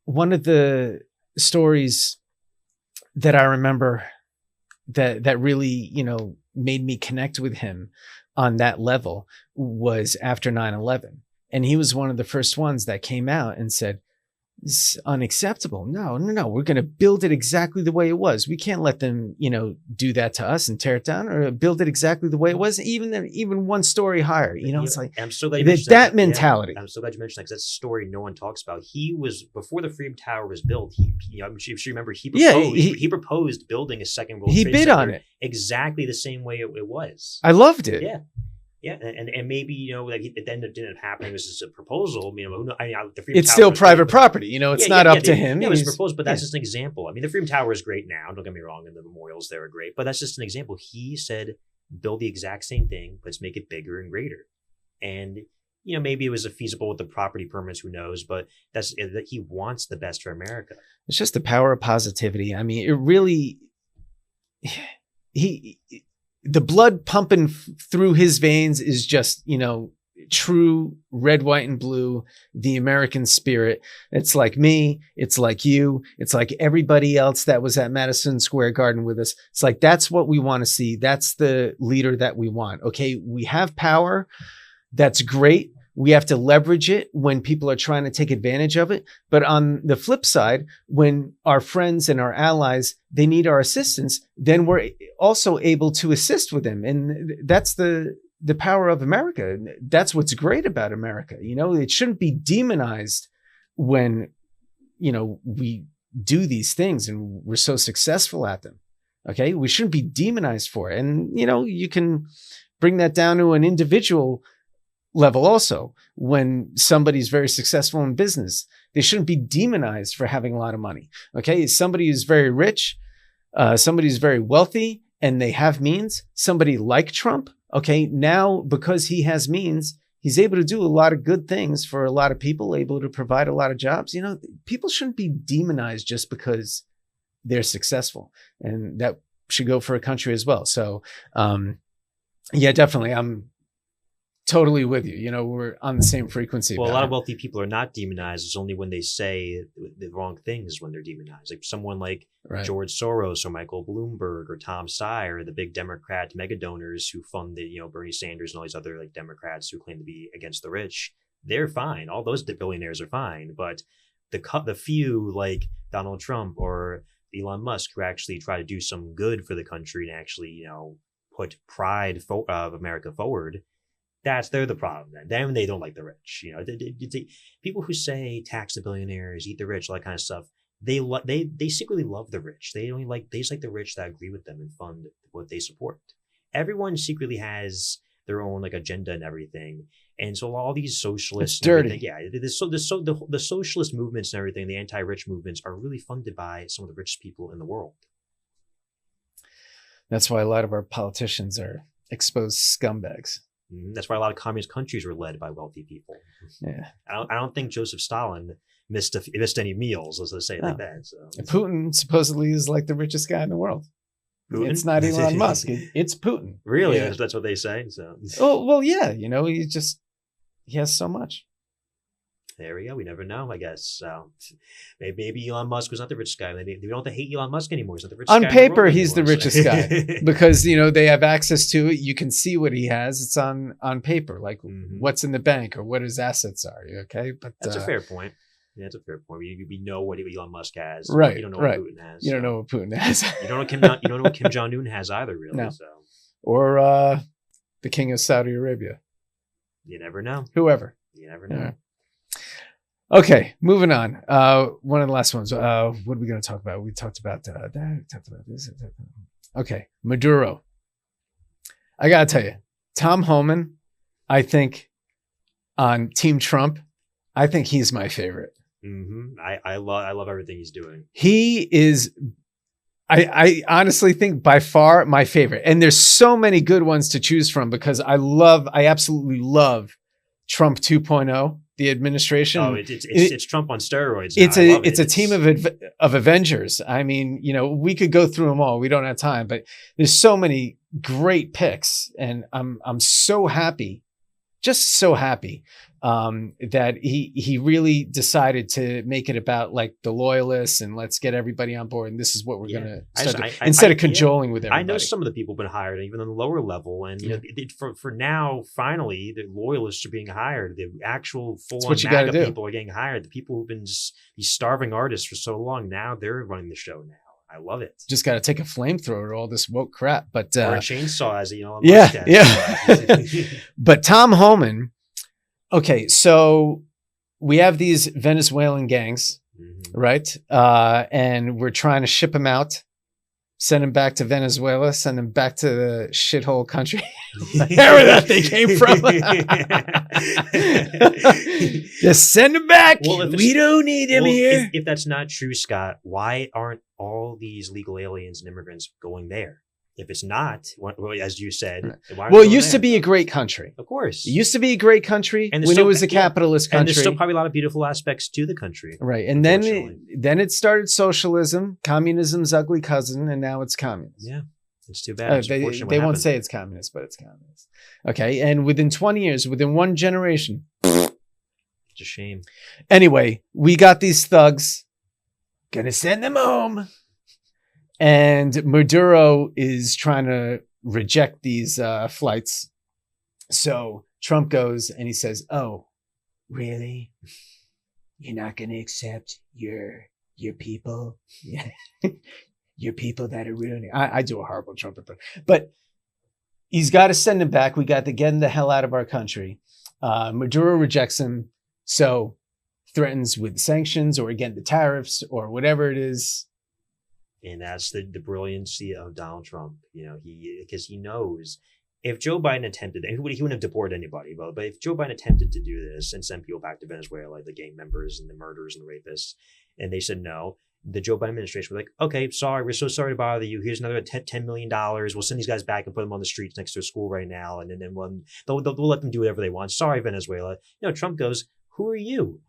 one of the stories that I remember that really, made me connect with him on that level was after 9/11. And he was one of the first ones that came out and said, It's unacceptable. No. We're going to build it exactly the way it was. We can't let them, do that to us and tear it down, or build it exactly the way it was, even one story higher. It's like I'm so glad you that mentality. Yeah, I'm so glad you mentioned that, because that's a story no one talks about. He was, before the Freedom Tower was built, I'm sure you remember, he proposed building a second World Trade Center. He bid on it exactly the same way it was. I loved it. Yeah. Yeah, and maybe like it didn't happen. It was just a proposal. The Freedom it's Tower still private property. It's not up to him. It was proposed, but that's just an example. The Freedom Tower is great now. Don't get me wrong, and the memorials there are great. But that's just an example. He said, build the exact same thing, let's make it bigger and greater. And maybe it was feasible with the property permits. Who knows? But that he wants the best for America. It's just the power of positivity. It really the blood pumping through his veins is just, true red, white, and blue, the American spirit. It's like me. It's like you. It's like everybody else that was at Madison Square Garden with us. It's like, that's what we want to see. That's the leader that we want. Okay. We have power. That's great. We have to leverage it when people are trying to take advantage of it. But on the flip side, when our friends and our allies, they need our assistance, then we're also able to assist with them. And that's the power of America. That's what's great about America. It shouldn't be demonized when, we do these things and we're so successful at them. Okay. We shouldn't be demonized for it. And, you can bring that down to an individual level also. When somebody's very successful in business, they shouldn't be demonized for having a lot of money. Okay. Somebody who's very rich, somebody who's very wealthy, and they have means, somebody like Trump. Okay. Now, because he has means, he's able to do a lot of good things for a lot of people, able to provide a lot of jobs. People shouldn't be demonized just because they're successful, and that should go for a country as well. So, yeah, definitely. I'm totally with you. We're on the same frequency. Well, a lot of wealthy people are not demonized. It's only when they say the wrong things when they're demonized. Like someone like George Soros or Michael Bloomberg or Tom Steyer, the big Democrat mega donors who funded, Bernie Sanders and all these other like Democrats who claim to be against the rich. They're fine. All those billionaires are fine. But the few like Donald Trump or Elon Musk who actually try to do some good for the country and actually, put pride of America forward, they're the problem. Then they don't like the rich. People who say tax the billionaires, eat the rich, all that kind of stuff. They secretly love the rich. They just like the rich that agree with them and fund what they support. Everyone secretly has their own like agenda and everything. And so all these socialists, it's dirty. The socialist movements and everything, the anti-rich movements are really funded by some of the richest people in the world. That's why a lot of our politicians are exposed scumbags. That's why a lot of communist countries were led by wealthy people. Yeah, I don't think Joseph Stalin missed any meals. Let's say it like that. So Putin supposedly is like the richest guy in the world. Putin? It's not Elon Musk. It's Putin. Really? Yeah. That's what they say. So. Oh well, yeah. He has so much. There we go. We never know, I guess. So maybe Elon Musk was not the richest guy. Maybe we don't have to hate Elon Musk anymore. He's not the richest guy. On paper, he's the richest guy because, they have access to it. You can see what he has. It's on paper, like what's in the bank or what his assets are. Okay. But that's a fair point. Yeah, that's a fair point. We know what Elon Musk has. Right. You don't know what Putin has. You don't know what Putin has. You don't know what Kim Jong-un has either, really. No. So. Or the king of Saudi Arabia. You never know. Whoever. You never know. Yeah. Okay, moving on. One of the last ones. What are we going to talk about? We talked about that. We talked about this. Okay, Maduro. I got to tell you, Tom Homan, I think on Team Trump, I think he's my favorite. Mm-hmm. I love everything he's doing. He is, I honestly think by far my favorite. And there's so many good ones to choose from because I absolutely love Trump 2.0. The administration. Oh, it's Trump on steroids. It's a team of Avengers. I mean, we could go through them all. We don't have time, but there's so many great picks, and I'm so happy just so happy that he really decided to make it about like the loyalists and let's get everybody on board. And this is what we're going to start instead of cajoling with everybody. I know some of the people have been hired even on the lower level. And you know, for now, finally, the loyalists are being hired. The actual full-on MAGA people are getting hired. The people who've been just these starving artists for so long, now they're running the show now. I love it. Just got to take a flamethrower to all this woke crap, but or a chainsaw, as you know. Yeah. But Tom Homan. Okay, so we have these Venezuelan gangs, right? And we're trying to ship them out, send them back to Venezuela, send them back to the shithole country, wherever that they came from. Just send them back. Well, we don't need them here. If that's not true, Scott, why aren't all these legal aliens and immigrants going there? If it's not, as you said, well, it used to be a great country. Of course. It used to be a great country when it was a capitalist country. And there's still probably a lot of beautiful aspects to the country. Right. And then it started socialism, communism's ugly cousin, and now it's communist. Yeah. It's too bad. They won't say it's communist, but it's communist. Okay. And within 20 years, within one generation. It's a shame. Anyway, we got these thugs. Gonna send them home. And Maduro is trying to reject these flights. So Trump goes and he says, "Oh, really? You're not going to accept your people? Your people that are ruining." I do a horrible Trump impression. But he's got to send them back. We got to get them the hell out of our country. Maduro rejects him. So threatens with sanctions or again the tariffs or whatever it is. And that's the brilliancy of Donald Trump, you know, because he knows if Joe Biden attempted, and he wouldn't have deported anybody, but if Joe Biden attempted to do this and send people back to Venezuela, like the gang members and the murderers and the rapists, and they said no, the Joe Biden administration was like, okay, sorry, we're so sorry to bother you. Here's another $10 million. We'll send these guys back and put them on the streets next to a school right now. And then they'll let them do whatever they want. Sorry, Venezuela. No, Trump goes, who are you?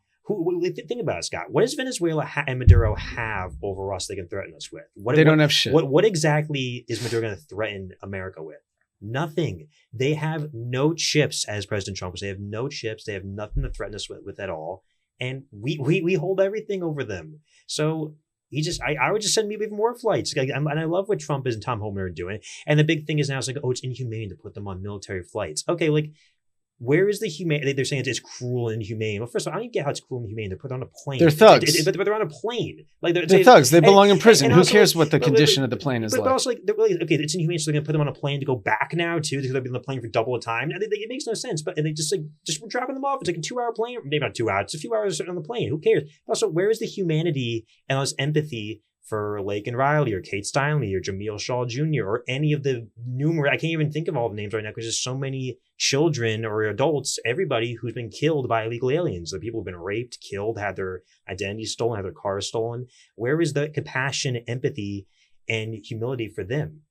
Think about it, Scott. What does Venezuela and Maduro have over us they can threaten us with? They don't have shit. What exactly is Maduro going to threaten America with? Nothing. They have no chips, as President Trump was. They have no chips. They have nothing to threaten us with at all. And we hold everything over them. So I would just send me even more flights. And I love what Trump and Tom Homan are doing. And the big thing is now it's like, oh, it's inhumane to put them on military flights. Okay, like, where is the humane? They're saying it's cruel and inhumane. Well, first of all, I don't get how it's cruel and inhumane. They're put on a plane. They're thugs. But they're on a plane. Like they're thugs. They belong in prison. Who cares what the condition of the plane is like? But also, like, okay, it's inhumane, so they're going to put them on a plane to go back now, too, because they'll be on the plane for double the time. It makes no sense. But they just we're dropping them off. It's like a 2-hour plane. Maybe not 2 hours. It's a few hours on the plane. Who cares? Also, where is the humanity and all this empathy for Laken Riley or Kate Steinle or Jameel Shaw Jr. or any of the numerous, I can't even think of all the names right now because there's so many children or adults, everybody who's been killed by illegal aliens. The people who've been raped, killed, had their identities stolen, had their cars stolen. Where is the compassion, empathy, and humility for them?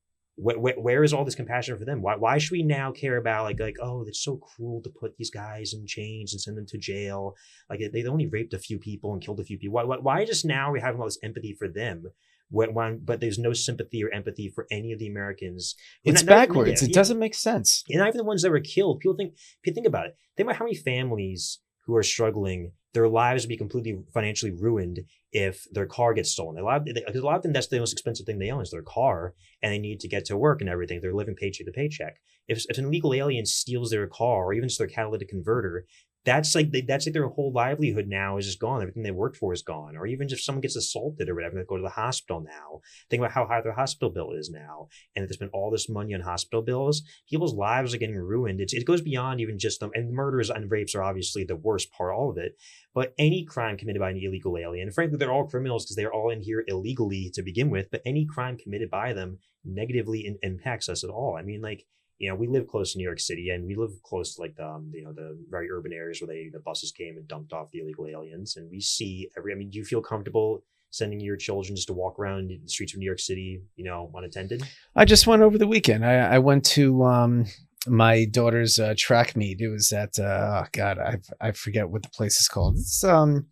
Where is all this compassion for them? Why should we now care about like oh, it's so cruel to put these guys in chains and send them to jail? Like they only raped a few people and killed a few people. Why just now are we having all this empathy for them? But there's no sympathy or empathy for any of the Americans. It's backwards. It doesn't make sense. And not even the ones that were killed. People think, if you think about it, think about how many families who are struggling, their lives would be completely financially ruined if their car gets stolen. Because a lot of them, that's the most expensive thing they own is their car, and they need to get to work and everything. They're living paycheck to paycheck. If an illegal alien steals their car or even just their catalytic converter, that's like their whole livelihood now is just gone. Everything they worked for is gone. Or even if someone gets assaulted or whatever, they go to the hospital now. Think about how high their hospital bill is now. And if they spend all this money on hospital bills, people's lives are getting ruined. It goes beyond even just them. And murders and rapes are obviously the worst part, all of it. But any crime committed by an illegal alien, frankly, they're all criminals because they're all in here illegally to begin with. But any crime committed by them negatively impacts us at all. I mean, like, you know, we live close to New York City, and we live close to like the very urban areas where the buses came and dumped off the illegal aliens. And we see I mean, do you feel comfortable sending your children just to walk around the streets of New York City, you know, unattended? I just went over the weekend. I went to my daughter's track meet. It was at oh God, I forget what the place is called. It's some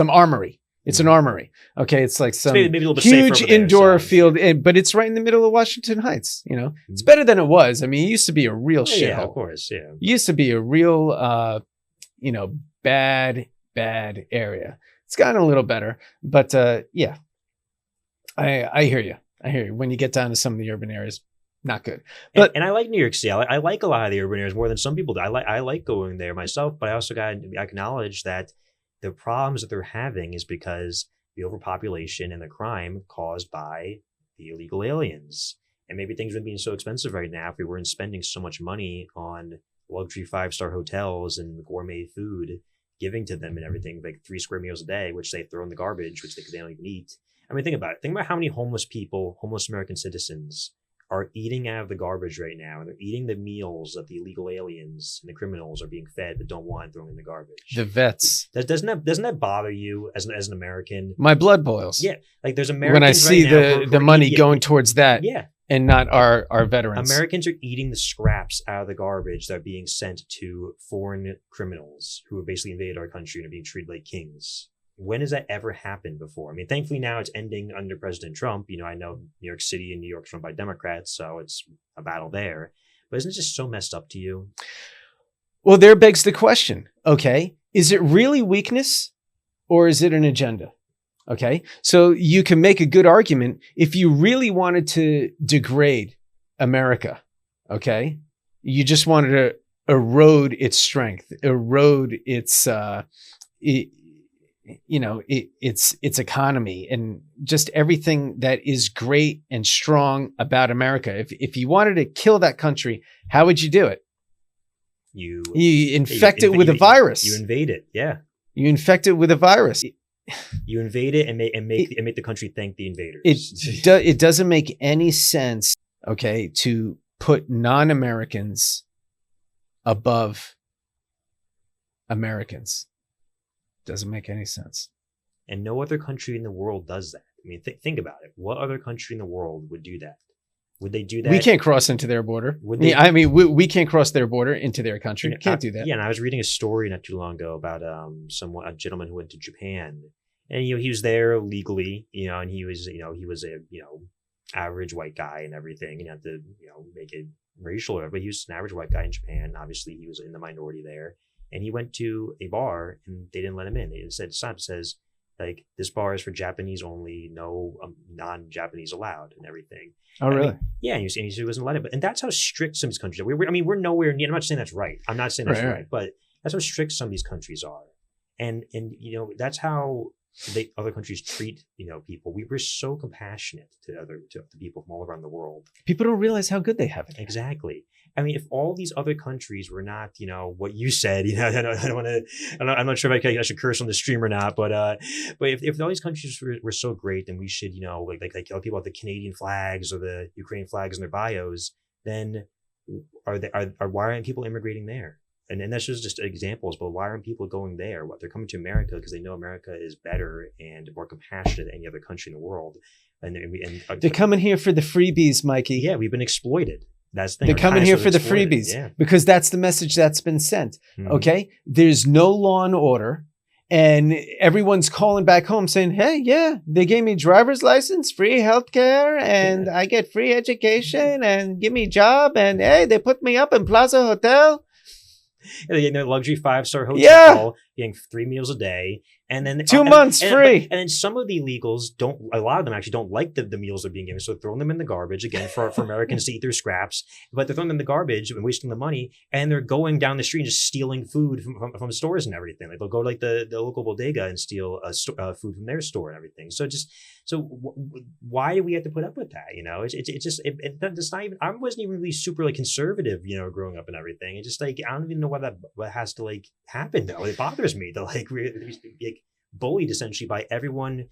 armory. It's an armory. Okay, it's like some maybe a little bit safer huge over there, indoor so, field, but it's right in the middle of Washington Heights. You know, it's better than it was. I mean, it used to be a real shithole. Yeah, of course. Yeah. It used to be a real, bad area. It's gotten a little better, but yeah, I hear you. I hear you. When you get down to some of the urban areas, not good. But and I like New York City. I like a lot of the urban areas more than some people do. I like going there myself, but I also got to acknowledge that the problems that they're having is because the overpopulation and the crime caused by the illegal aliens. And maybe things wouldn't be so expensive right now if we weren't spending so much money on luxury 5-star hotels and gourmet food, giving to them and everything, like 3 square meals a day, which they throw in the garbage, which they don't even eat. I mean, think about it. Think about how many homeless people, homeless American citizens, are eating out of the garbage right now, and they're eating the meals that the illegal aliens and the criminals are being fed but don't want thrown in the garbage. the vets, Doesn't that bother you as an American? my blood boils. Yeah, like there's Americans when I see right now who the are money eating- going towards that, Yeah, and not our veterans. Americans are eating the scraps out of the garbage that are being sent to foreign criminals who have basically invaded our country and are being treated like kings. When has that ever happened before? I mean, thankfully now it's ending under President Trump. You know, I know New York City and New York's run by Democrats, so it's a battle there. But isn't it just so messed up to you? Well, there begs the question. Okay, is it really weakness, or is it an agenda? Okay, so you can make a good argument if you really wanted to degrade America. Okay, you just wanted to erode its strength, erode its its economy, and just everything that is great and strong about America. If you wanted to kill that country, how would you do it? You infect it with a virus. You invade it, yeah. You infect it with a virus. You invade it and make the country thank the invaders. It doesn't make any sense, okay, to put non-Americans above Americans. Doesn't make any sense. And no other country in the world does that. I mean, think about it. What other country in the world would do that? Would they do that? We can't cross into their border. We can't cross their border into their country. We can't do that. Yeah, and I was reading a story not too long ago about a gentleman who went to Japan, and he was there legally, and he was a average white guy and everything, and you have to make it racial, but he was an average white guy in Japan. Obviously, he was in the minority there. And he went to a bar and they didn't let him in. They said, "Stop!" It says, like, this bar is for Japanese only, no non-Japanese allowed, and everything. Oh, really? Yeah, and he wasn't let it. And that's how strict some of these countries are. We're nowhere near. I'm not saying that's right. I'm not saying that's right, but that's how strict some of these countries are. And that's how other countries treat people. We're so compassionate to people from all around the world. People don't realize how good they have it. Exactly. I mean, if all these other countries were not, what you said, I don't want to. I'm not sure if I should curse on the stream or not, but if all these countries were so great, then we should, like people have the Canadian flags or the Ukrainian flags in their bios. Then why aren't people immigrating there? And that's just examples, but why aren't people going there? They're coming to America because they know America is better and more compassionate than any other country in the world. And they're coming here for the freebies, Mikey. Yeah, we've been exploited. That's the thing. They're coming here for the freebies because that's the message that's been sent. Mm-hmm. Okay, there's no law and order, and everyone's calling back home saying, "Hey, yeah, they gave me driver's license, free healthcare, and I get free education, and give me a job, and hey, they put me up in Plaza Hotel." In a luxury 5-star hotel, getting 3 meals a day, and then 2 months free. And then some of the illegals a lot of them actually don't like the meals they're being given, so they're throwing them in the garbage again for Americans to eat their scraps. But they're throwing them in the garbage and wasting the money, and they're going down the street and just stealing food from stores and everything. Like they'll go to the local bodega and steal food from their store and everything. Why do we have to put up with that? It's not even. I wasn't even really super conservative, growing up and everything. It's just I don't even know what has to happen though. It bothers me that we're bullied essentially by everyone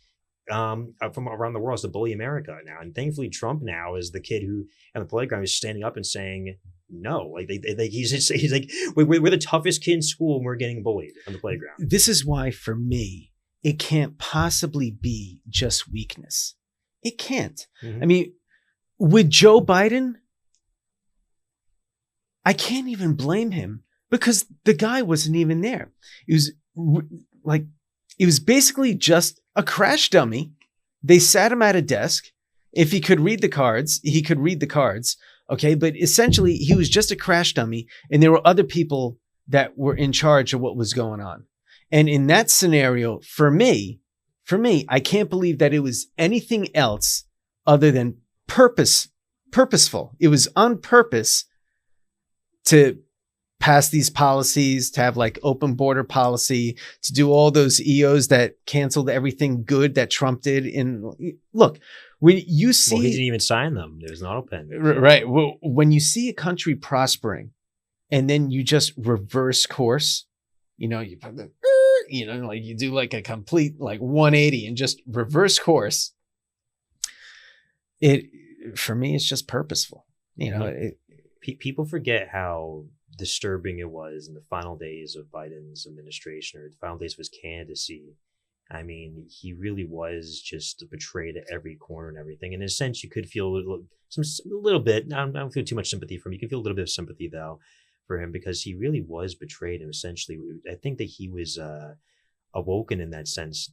from around the world to bully America now. And thankfully Trump now is the kid who on the playground is standing up and saying no. He's like we're the toughest kid in school and we're getting bullied on the playground. This is why for me it can't possibly be just weakness. It can't. Mm-hmm. I mean, with Joe Biden, I can't even blame him because the guy wasn't even there. It was basically just a crash dummy. They sat him at a desk. If he could read the cards, he could read the cards. Okay. But essentially he was just a crash dummy. And there were other people that were in charge of what was going on. And in that scenario, for me, I can't believe that it was anything else other than purposeful. It was on purpose to pass these policies, to have like open border policy, to do all those EOs that canceled everything good that Trump did. Look, when you see, he didn't even sign them. There was an auto pen. Right. Well, when you see a country prospering and then you just reverse course, you put the, like you do like a complete like 180 and just reverse course. For me, it's just purposeful. People forget how disturbing it was in the final days of Biden's administration, or the final days of his candidacy. I mean, he really was just betrayed at every corner and everything. In a sense, you could feel a little bit. I don't feel too much sympathy for him. You can feel a little bit of sympathy though for him, because he really was betrayed. And essentially, I think that he was awoken in that sense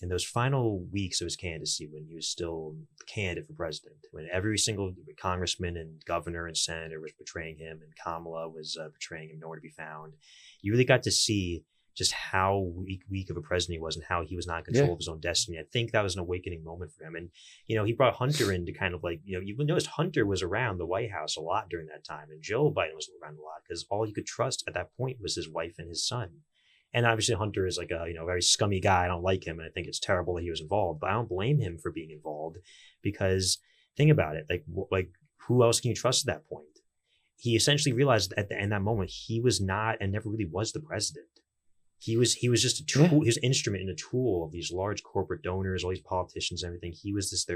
in those final weeks of his candidacy, when he was still the candidate for president, when every single congressman and governor and senator was betraying him, and Kamala was betraying him, nowhere to be found. You really got to see just how weak of a president he was, and how he was not in control of his own destiny. I think that was an awakening moment for him. And, he brought Hunter in to kind of like, you noticed Hunter was around the White House a lot during that time, and Joe Biden was around a lot, because all he could trust at that point was his wife and his son. And obviously Hunter is like a, very scummy guy. I don't like him. And I think it's terrible that he was involved, but I don't blame him for being involved, because think about it. Like who else can you trust at that point? He essentially realized in that moment, he was not, and never really was, the president. He was just a tool, his instrument and a tool of these large corporate donors, all these politicians, and everything. He was just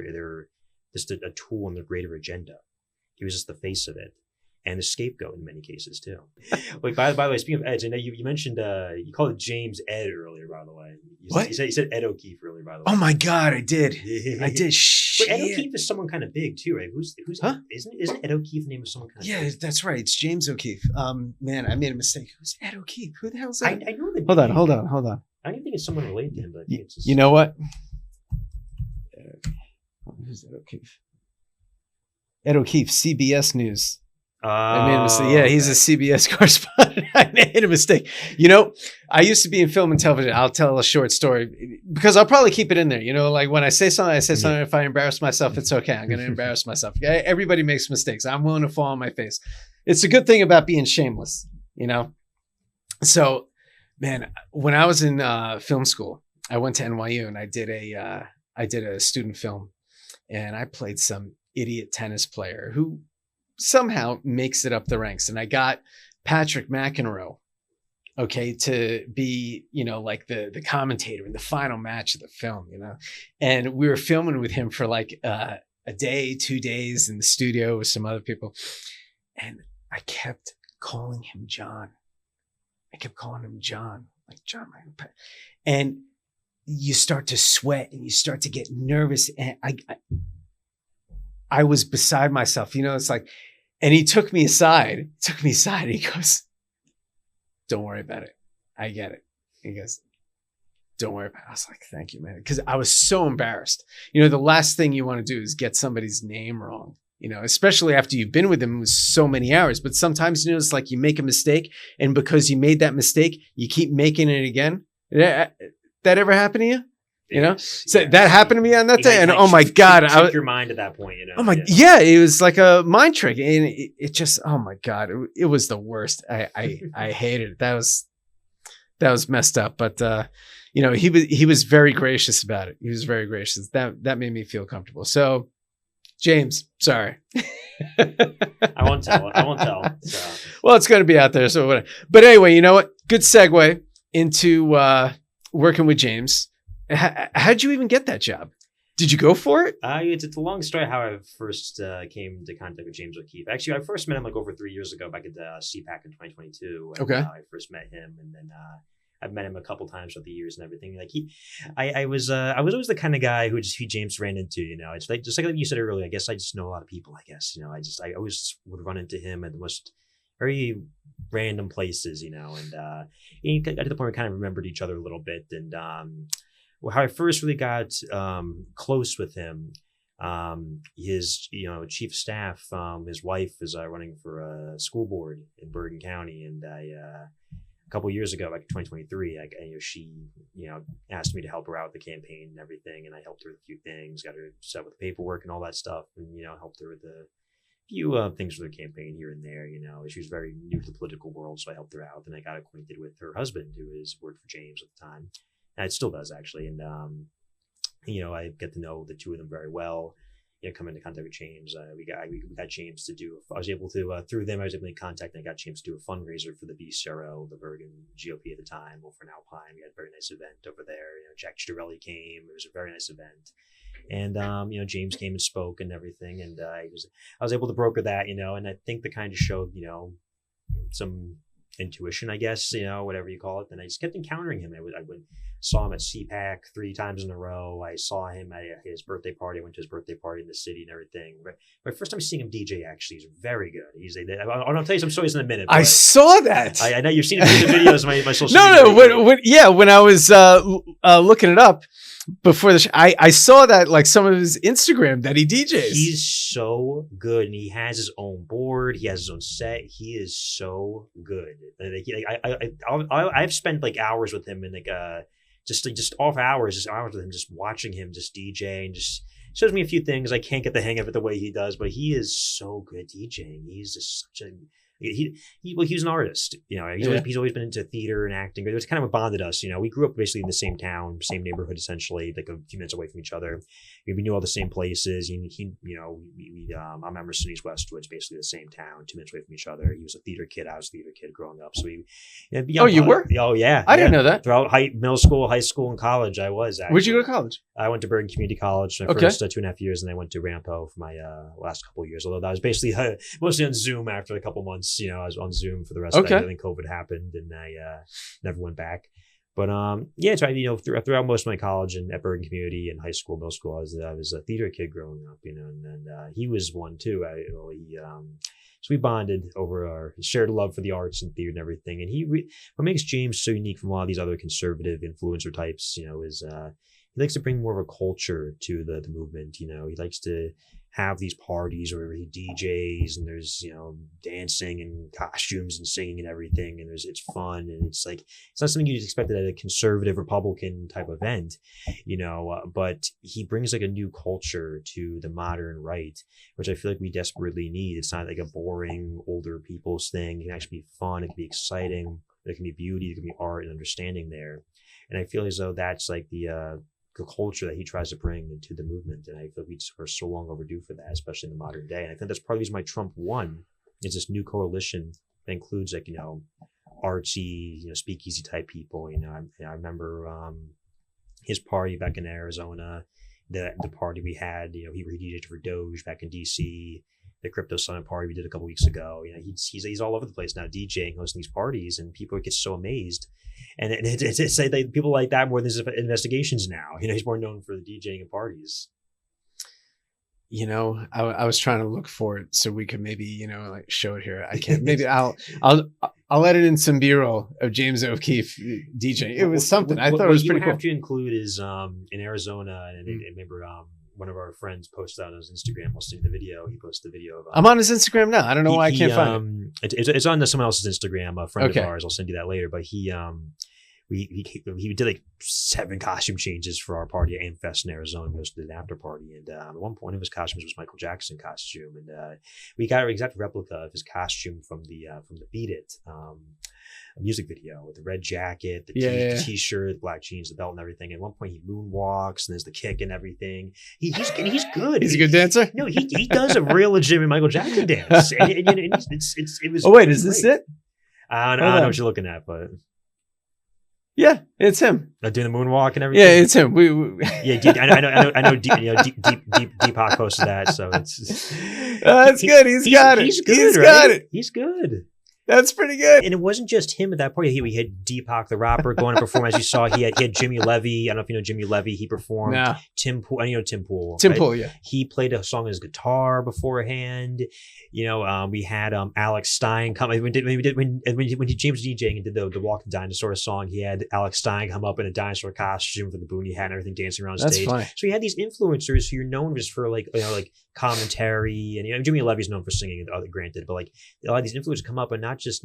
just a tool in their greater agenda. He was just the face of it. And the scapegoat in many cases too. Wait, by the way, speaking of Eds, I know you mentioned you called it James Ed earlier. By the way, you said Ed O'Keefe earlier. By the way. Oh my God, I did. Shit. But Ed O'Keefe is someone kind of big too, right? Who's huh? Isn't Ed O'Keefe the name of someone kind of? Yeah, big? That's right. It's James O'Keefe. Man, I made a mistake. Who's Ed O'Keefe? Who the hell is that? I know the Hold name. on. I don't even think it's someone related to him, but I think it's just... You know what? Who's Ed O'Keefe? Ed O'Keefe, CBS News. I made a mistake. Yeah, he's a CBS correspondent. I made a mistake. I used to be in film and television. I'll tell a short story, because I'll probably keep it in there. Like when I say something, I say something. If I embarrass myself, it's okay. I'm going to embarrass myself. Everybody makes mistakes. I'm willing to fall on my face. It's a good thing about being shameless, So, man, when I was in film school, I went to NYU and I did a student film, and I played some idiot tennis player who somehow makes it up the ranks. And I got Patrick McEnroe, to be, like the commentator in the final match of the film, and we were filming with him for like a day, 2 days in the studio with some other people. And I kept calling him John. Like John, and you start to sweat and you start to get nervous. And I was beside myself, it's like, and he took me aside. And he goes, "Don't worry about it. I get it." He goes, "Don't worry about it." I was like, "Thank you, man." Because I was so embarrassed. The last thing you want to do is get somebody's name wrong, especially after you've been with them with so many hours. But sometimes, it's like you make a mistake, and because you made that mistake, you keep making it again. That ever happen to you? That happened to me on that day, and oh my God, I was your mind at that point. Oh my, yeah, it was like a mind trick, and it just, oh my God, it was the worst. I hated it. That was messed up, but he was very gracious about it. He was very gracious. That made me feel comfortable. So, James, sorry. I won't tell. So. Well, it's going to be out there. So, but anyway, you know what? Good segue into working with James. How'd you even get that job? Did you go for it? It's a long story how I first came into contact with James O'Keefe. Actually, I first met him like over 3 years ago, back at CPAC in 2022. And, okay. I first met him, and then I've met him a couple times throughout the years and everything. Like I was always the kind of guy who James ran into. It's like just like you said earlier. I guess I just know a lot of people. I guess I always would run into him at the most very random places. And he got to the point where we kind of remembered each other a little bit, and how I first really got close with him. His chief of staff, his wife is running for a school board in Bergen County, and a couple of years ago, like 2023, she asked me to help her out with the campaign and everything, and I helped her with a few things, got her set with the paperwork and all that stuff, and helped her with a few things with her campaign here and there. She was very new to the political world, so I helped her out. And I got acquainted with her husband, who worked for James at the time, and it still does actually. And I get to know the two of them very well. Come into contact with James. We got James to do. I was able to through them. I was able to contact and I got James to do a fundraiser for the BCRO, the Bergen GOP at the time, over in Alpine. We had a very nice event over there. Jack Chiarelli came. It was a very nice event. And James came and spoke and everything, and I was able to broker that, and I think the kind of showed some intuition, I guess, whatever you call it. And I just kept encountering him. I saw him at CPAC 3 times in a row. I saw him at his birthday party. I went to his birthday party in the city and everything. But my first time seeing him DJ, actually, he's very good. I'll tell you some stories in a minute. I saw that. I know you've seen it in the videos of my social media. When I was looking it up before the show, I saw that, like, some of his Instagram that he DJs. He's so good, and he has his own board. He has his own set. He is so good. I've spent like hours with him, and just off hours, just hours with him, just watching him just DJ, and just shows me a few things. I can't get the hang of it the way he does, but he is so good DJing. He's just such a he's an artist. He's always been into theater and acting. It was kind of what bonded us. We grew up basically in the same town, same neighborhood, essentially, like a few minutes away from each other. We knew all the same places. I'm Emerson, he's Westwood's, basically the same town, 2 minutes away from each other. He was a theater kid. I was a theater kid growing up. So you were? Oh yeah. I didn't know that. Throughout middle school, high school, and college, I was. Actually. Where'd you go to college? I went to Bergen Community College my first 2.5 years, and I went to Rampo for my last couple of years. Although that was basically mostly on Zoom after a couple months. I was on Zoom for the rest of that. I think COVID happened, and I never went back. But so throughout most of my college and at Bergen Community and high school, middle school, I was a theater kid growing up. And he was one too. So we bonded over our shared love for the arts and theater and everything. And what makes James so unique from a lot of these other conservative influencer types, is he likes to bring more of a culture to the movement. He likes to have these parties where he DJs and there's, dancing and costumes and singing and everything. And it's fun. And it's not something you'd expect at a conservative Republican type event, but he brings like a new culture to the modern right, which I feel like we desperately need. It's not like a boring older people's thing. It can actually be fun. It can be exciting. There can be beauty. There can be art and understanding there. And I feel as though that's like the culture that he tries to bring into the movement. And I feel like we are so long overdue for that, especially in the modern day. And I think that's part of the reason why Trump won, is this new coalition that includes artsy, speakeasy type people. I remember his party back in Arizona, the party we had, he DJed for Doge back in DC, the Crypto Summit party we did a couple weeks ago. He's all over the place now, DJing, hosting these parties, and people get so amazed. And it's like people like that more than investigations now. He's more known for the DJing and parties. I was trying to look for it so we could maybe, show it here. I can't. Maybe I'll edit in some B-roll of James O'Keefe DJing. It was something. I thought it was pretty cool. What you have to include is in Arizona, and I remember one of our friends posted on his Instagram. I'll send you the video. He posted the video of. I'm on his Instagram now. I don't know why I can't find it. It's on someone else's Instagram, a friend of ours. I'll send you that later. But he did like 7 costume changes for our party at Amfest in Arizona. We hosted an after party, and at one of his costumes was Michael Jackson costume, and we got an exact replica of his costume from the Beat It music video with the red jacket, the t-shirt, the black jeans, the belt, and everything. At one point, he moonwalks, and there's the kick and everything. He's good. He's a good dancer. No, he does a real legitimate Michael Jackson dance. And it was. Oh wait, is this it? I don't know what you're looking at, but. Yeah, it's him. Doing the moonwalk and everything. Yeah, it's him. I know. Deepak posted that, so it's. That's good. He's got it. He's good. He's got it. He's good. That's pretty good. And it wasn't just him at that point. We had Deepak the rapper going to perform, as you saw. He had Jimmy Levy. I don't know if you know Jimmy Levy. He performed. Nah. Tim Pool. You know Tim Pool. Tim right? Pool, yeah. He played a song on his guitar beforehand. We had Alex Stein come. When James was DJing and did the Walk the Dinosaur song, he had Alex Stein come up in a dinosaur costume with the boonie hat and everything, dancing around the stage. Funny. So he had these influencers who you're known just for like commentary, and Jimmy Levy's known for singing, granted, but like a lot of these influencers come up and not just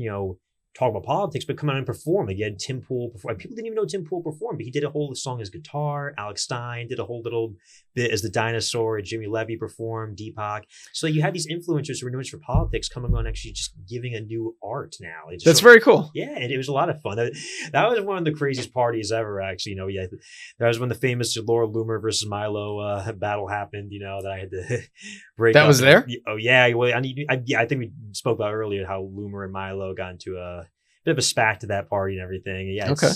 talk about politics, but come out and perform. Like you had Tim Pool perform. People didn't even know Tim Pool performed, but he did a whole song as guitar. Alex Stein did a whole little bit as the dinosaur. Jimmy Levy performed. Deepak. So you had these influencers who were known for politics coming on, actually just giving a new art now. That's very cool. Yeah, and it was a lot of fun. That was one of the craziest parties ever, actually. That was when the famous Laura Loomer versus Milo battle happened, that I had to break That up. was there? Oh, yeah. Well, I think we spoke about earlier how Loomer and Milo got into a bit of a spat to that party and everything. Yeah, okay.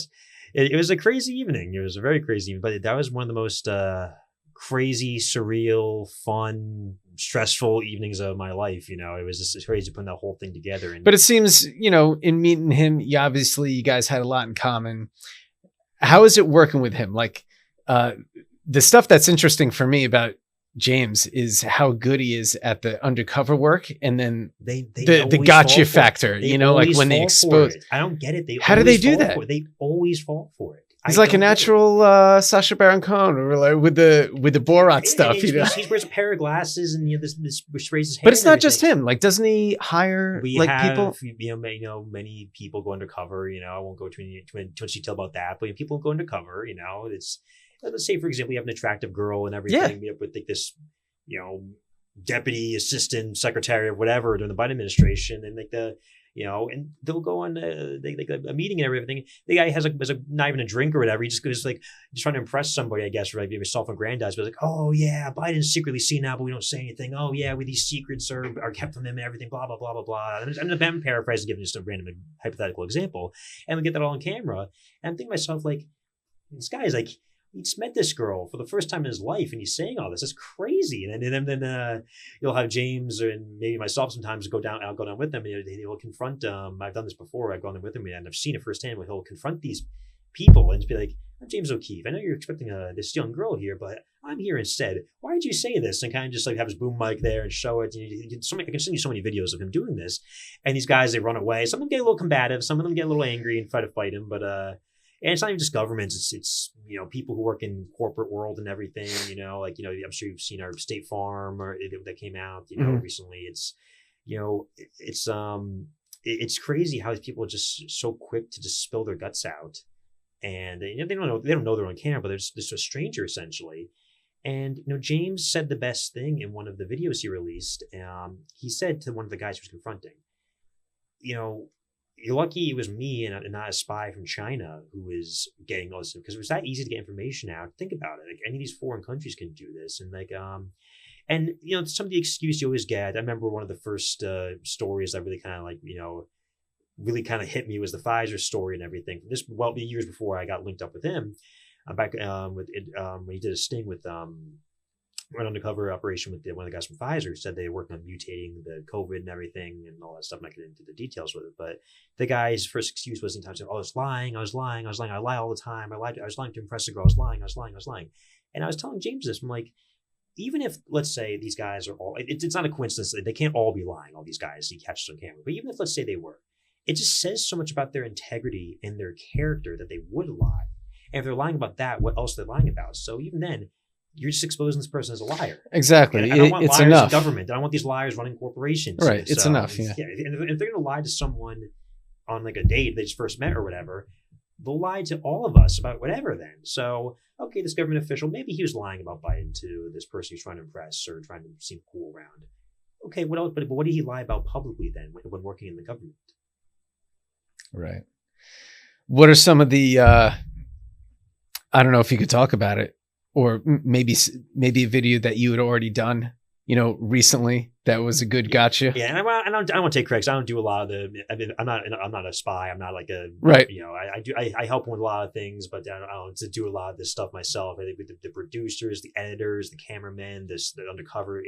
It was a crazy evening. It was a very crazy evening, but that was one of the most crazy, surreal, fun, stressful evenings of my life. It was just crazy putting that whole thing together. But it seems, in meeting him, you guys had a lot in common. How is it working with him? Like, the stuff that's interesting for me about James is how good he is at the undercover work, and then the gotcha factor, like when they expose. I don't get it. How do they do that? They always fall for it. He's like a natural Sacha Baron Cohen, or like with the Borat stuff. He wears a pair of glasses, and this sprays his hair. But it's not just him. Like, doesn't he hire people? Many people go undercover. I won't go too much detail about that, but people go undercover. It's. Let's say, for example, you have an attractive girl and everything, meet up with like this, deputy assistant secretary or whatever during the Biden administration, and and they'll go on a meeting and everything. The guy has not even a drink or whatever. He just goes just trying to impress somebody, I guess, right? Maybe self-aggrandize, but like, oh yeah, Biden's secretly seen now, but we don't say anything. Oh yeah, these secrets are kept from him and everything. Blah blah blah blah blah. I'm paraphrasing, giving just a random hypothetical example, and we get that all on camera. And I'm thinking to myself, like, this guy is like. He just met this girl for the first time in his life, and he's saying all this. It's crazy. And then you'll have James and maybe myself sometimes go down. I'll go down with them, and he'll confront. I've done this before. I've gone with him, and I've seen it firsthand. Where he'll confront these people and just be like, "I'm James O'Keefe. I know you're expecting this young girl here, but I'm here instead. Why did you say this?" And kind of just like have his boom mic there and show it. I can send you so many videos of him doing this. And these guys, they run away. Some of them get a little combative. Some of them get a little angry and try to fight him, but. And it's not even just governments. It's people who work in corporate world and everything. I'm sure you've seen our State Farm that came out recently. It's crazy how these people are just so quick to just spill their guts out, and they don't know they're on camera, but they're just a stranger essentially. And James said the best thing in one of the videos he released. He said to one of the guys he was confronting, you're lucky it was me and not a spy from China who was getting all this, because it was that easy to get information out. Think about it. Like, any of these foreign countries can do this. And some of the excuse you always get. I remember one of the first stories that really kind of really kind of hit me was the Pfizer story and everything. Years before I got linked up with him, back when he did a sting with went undercover operation with one of the guys from Pfizer, who said they were working on mutating the COVID and everything and all that stuff. I'm not getting into the details with it, but the guy's first excuse was I was lying. I lie all the time. I was lying to impress the girl. I was lying. And I was telling James this. I'm like, even if, let's say, these guys are all, it's not a coincidence. They can't all be lying, all these guys he catches on camera. But even if, let's say, they were, it just says so much about their integrity and their character that they would lie. And if they're lying about that, what else are they lying about? So even then, you're just exposing this person as a liar. Exactly. And I don't want it's liars enough. in government. I don't want these liars running corporations. Right. It's enough. Yeah. And if they're going to lie to someone on like a date they just first met or whatever, they'll lie to all of us about whatever then. So, okay, this government official, maybe he was lying about Biden to this person he's trying to impress or trying to seem cool around. Okay, what else? But what did he lie about publicly then when working in the government? Right. What are some of the, I don't know if you could talk about it, or maybe a video that you had already done, recently that was a good gotcha. Yeah, and I don't want to take credit. I don't do a lot of the. I'm not a spy. I'm not like a right. I help with a lot of things, but I don't do a lot of this stuff myself. I think with the producers, the editors, the cameramen, the undercover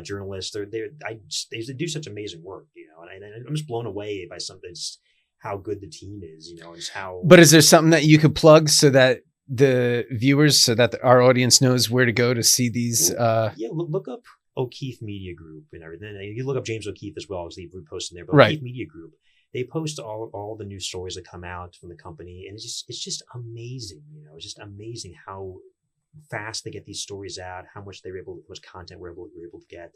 journalists. They do such amazing work. and I'm just blown away by something, just how good the team is, you know, and just how. But is there something that you could plug so that the viewers, so that our audience knows where to go to see these? Look up O'Keefe Media Group and everything. You look up James O'Keefe as well, obviously we post in there, but O'Keefe Media Group, they post all the new stories that come out from the company, and it's just amazing, you know. It's just amazing how fast they get these stories out, how much how much content we're able to get.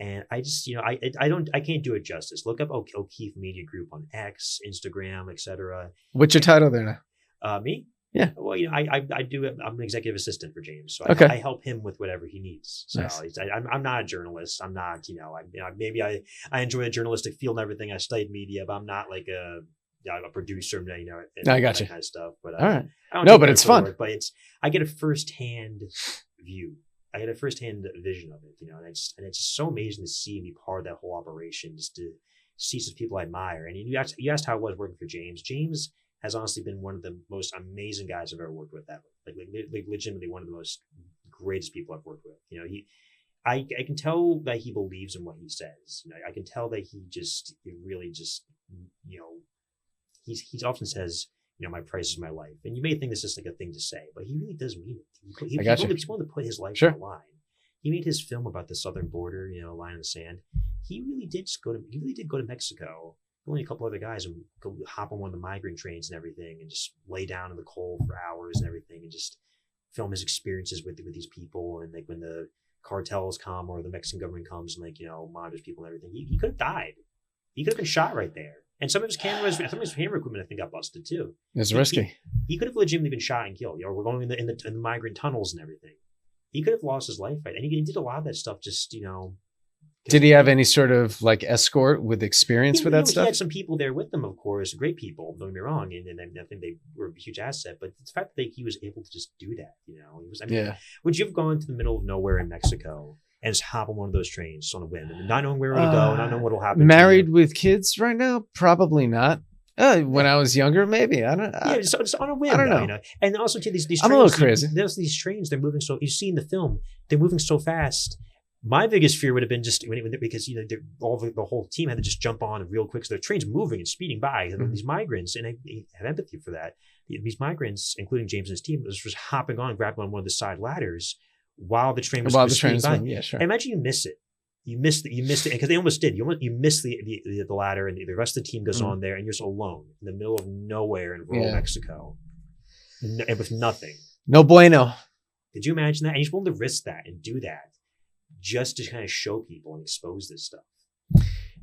And I just, you know, I can't do it justice. Look up O'Keefe Media Group on X, Instagram, etc. What's your title there now? Me? Yeah. Well, you know, I do. I'm an executive assistant for James, so okay. I help him with whatever he needs. So nice. I'm not a journalist. I'm not, you know, maybe I enjoy the journalistic field and everything. I studied media, but I'm not like a producer, you know, and I got you. That kind of stuff. But all right. No, but it's fun. But I get a firsthand view. I get a firsthand vision of it, you know, and it's just so amazing to see and be part of that whole operation, just to see some people I admire. And you asked how it was working for James. James has honestly been one of the most amazing guys I've ever worked with ever. Like legitimately one of the most greatest people I've worked with. You know, I can tell that he believes in what he says. You know, I can tell that he really just, you know, he often says, you know, my price is my life. And you may think this is like a thing to say, but he really does mean it. He's willing to put his life on the line. He made his film about the southern border, you know, line in the sand. He really did go to Mexico. Only a couple other guys and go hop on one of the migrant trains and everything, and just lay down in the cold for hours and everything, and just film his experiences with these people. And like when the cartels come or the Mexican government comes and, like, you know, monitors people and everything, he could have died. He could have been shot right there. And some of his camera equipment, I think, got busted too. It's risky. He could have legitimately been shot and killed. You know, we're going in the migrant tunnels and everything. He could have lost his life, right? And he did a lot of that stuff. Just, you know. Did he have any sort of like escort with experience with that stuff? He had some people there with him, of course, great people. Don't get me wrong, and I think they were a huge asset. But the fact that he was able to just do that, you know, would you have gone to the middle of nowhere in Mexico and just hop on one of those trains on a whim, and not knowing where to go, not knowing what will happen? Married with kids right now? Probably not. When I was younger, maybe. I don't know. Yeah, just on a whim. I don't know. You know? And also, too, these trains. I'm a little crazy. There's these trains. They're moving so. You see in the film, they're moving so fast. My biggest fear would have been just because, you know, the whole team had to just jump on real quick. So the train's moving and speeding by. Mm-hmm. These migrants, and I have empathy for that. These migrants, including James and his team, was just hopping on, grabbing on one of the side ladders while the train was speeding by. Yeah, sure. And imagine you miss it. You missed it because they almost did. You missed the ladder, and the rest of the team goes on there, and you're just alone in the middle of nowhere in rural Mexico, and with nothing. No bueno. Could you imagine that? And he's willing to risk that and do that just to kind of show people and expose this stuff.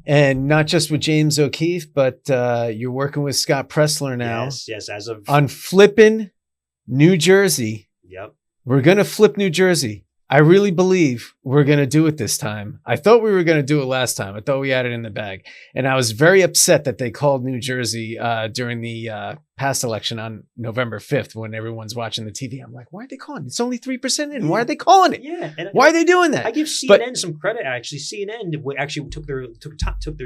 And not just with James O'Keefe, but you're working with Scott Presler now. Yes, as of on flipping New Jersey. Yep. We're going to flip New Jersey. I really believe we're going to do it this time. I thought we were going to do it last time. I thought we had it in the bag. And I was very upset that they called New Jersey during the past election on November 5th when everyone's watching the TV. I'm like, why are they calling it? It's only 3% in. Why are they calling it? Yeah. Why are they doing that? I give CNN some credit, actually. CNN actually took their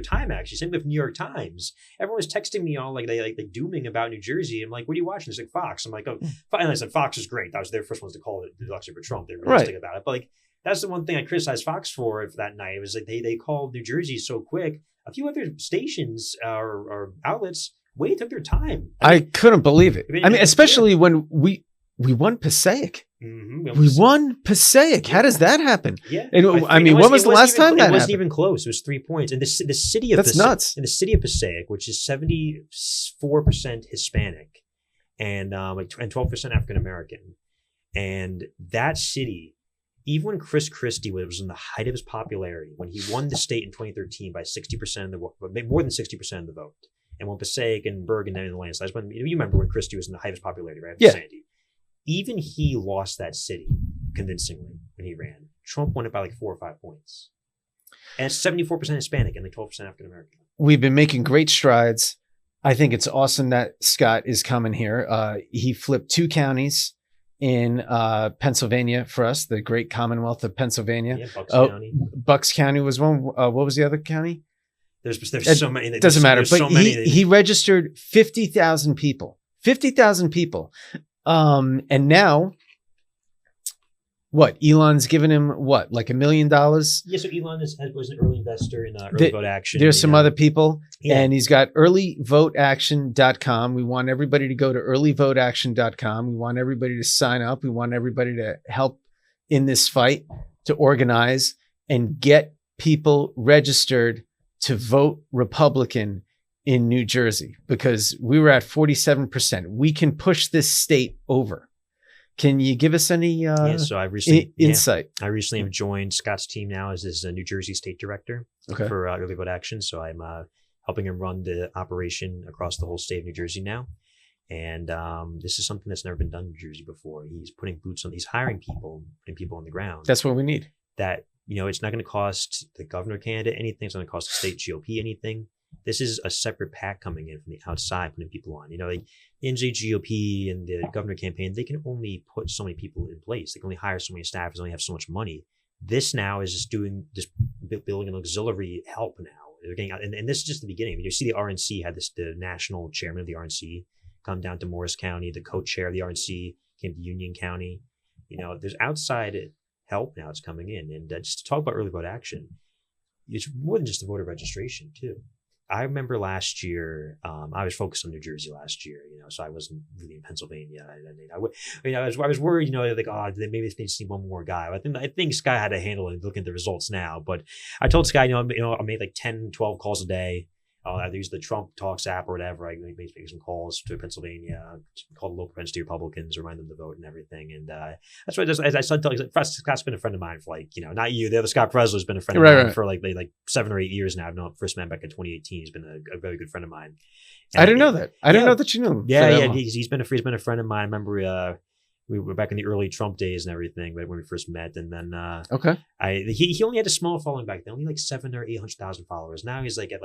time, actually. Same with New York Times. Everyone was texting me all like dooming about New Jersey. I'm like, what are you watching? It's like Fox. I'm like, oh, and I said, Fox is great. That was their first ones to call it the election for Trump. They're realistic about it. But like, that's the one thing I criticized Fox for that night. It was like they called New Jersey so quick. A few other stations or outlets took their time. I couldn't believe it. I mean, especially when we won Passaic. Mm-hmm. We won Passaic. How does that happen? Yeah. I mean, when was the last time that happened? It wasn't even close. It was 3 points. And the city of That's nuts. In the city of Passaic, which is 74% Hispanic and 12% African American, and that city. Even when Chris Christie was in the height of his popularity, when he won the state in 2013 by 60% of the vote, more than 60% of the vote, and when Passaic and Bergen and the landslides, you remember when Christie was in the height of his popularity, right? Yeah. Sandy. Even he lost that city convincingly when he ran. Trump won it by like 4 or 5 points. And it's 74% Hispanic and like 12% African American. We've been making great strides. I think it's awesome that Scott is coming here. He flipped 2 counties in Pennsylvania for us, the great Commonwealth of Pennsylvania. Yeah, Bucks County. Bucks County was one. What was the other county? There's so many. Doesn't matter. But he registered 50,000 people. 50,000 people. And now What? Elon's given him what? Like $1 million? Yeah, so Elon was an early investor in early vote action. There's some other people, Yeah. and he's got earlyvoteaction.com. We want everybody to go to earlyvoteaction.com. We want everybody to sign up. We want everybody to help in this fight, to organize and get people registered to vote Republican in New Jersey, because we were at 47%. We can push this state over. Can you give us any So I recently insight? I recently have joined Scott's team now as his New Jersey state director for early vote action. So I'm helping him run the operation across the whole state of New Jersey now. And this is something that's never been done in New Jersey before. He's putting boots on. He's hiring people, putting people on the ground. That's what we need. That, it's not going to cost the governor candidate anything. It's not going to cost the state GOP anything. This is a separate PAC coming in from the outside, putting people on. Like in the GOP and the governor campaign, they can only put so many people in place. They can only hire so many staffers, only have so much money. This now is just building an auxiliary help now. They're getting out, and this is just the beginning. I mean, you see the RNC had the national chairman of the RNC come down to Morris County. The co-chair of the RNC came to Union County. There's outside help now that's coming in. And just to talk about early vote action, it's more than just the voter registration too. I remember last year, I was focused on New Jersey last year, so I wasn't really in Pennsylvania. I was worried, like, maybe they need to see one more guy. I think Sky had a handle and looking at the results now. But I told Sky, I made like 10, 12 calls a day. I use the Trump Talks app or whatever. I make some calls to Pennsylvania, call the local propensity Republicans, remind them to vote and everything. And that's why I started telling Scott's been a friend of mine for not you, the other Scott Presler's been a friend of mine for like 7 or 8 years now. I've known him first met back in 2018. He's been a very good friend of mine. And I didn't know that. I didn't know that you knew him. Yeah. He's been a friend of mine. I remember we were back in the early Trump days and everything, when we first met. And then he only had a small following back then, only like 700,000 or 800,000 followers. Now he's like at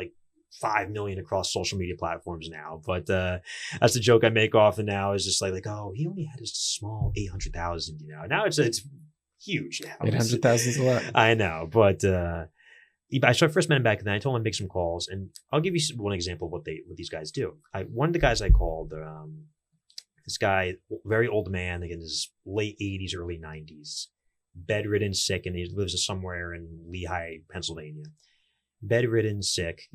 5 million across social media platforms now. But that's the joke I make often now, is just like, he only had a small 800,000, Now it's huge now. 800,000 is a lot. I know, but I first met him back then. I told him to make some calls, and I'll give you one example of what these guys do. One of the guys I called, this guy, very old man, in his late 80s, early 90s, bedridden, sick, and he lives somewhere in Lehigh, Pennsylvania. Bedridden, sick,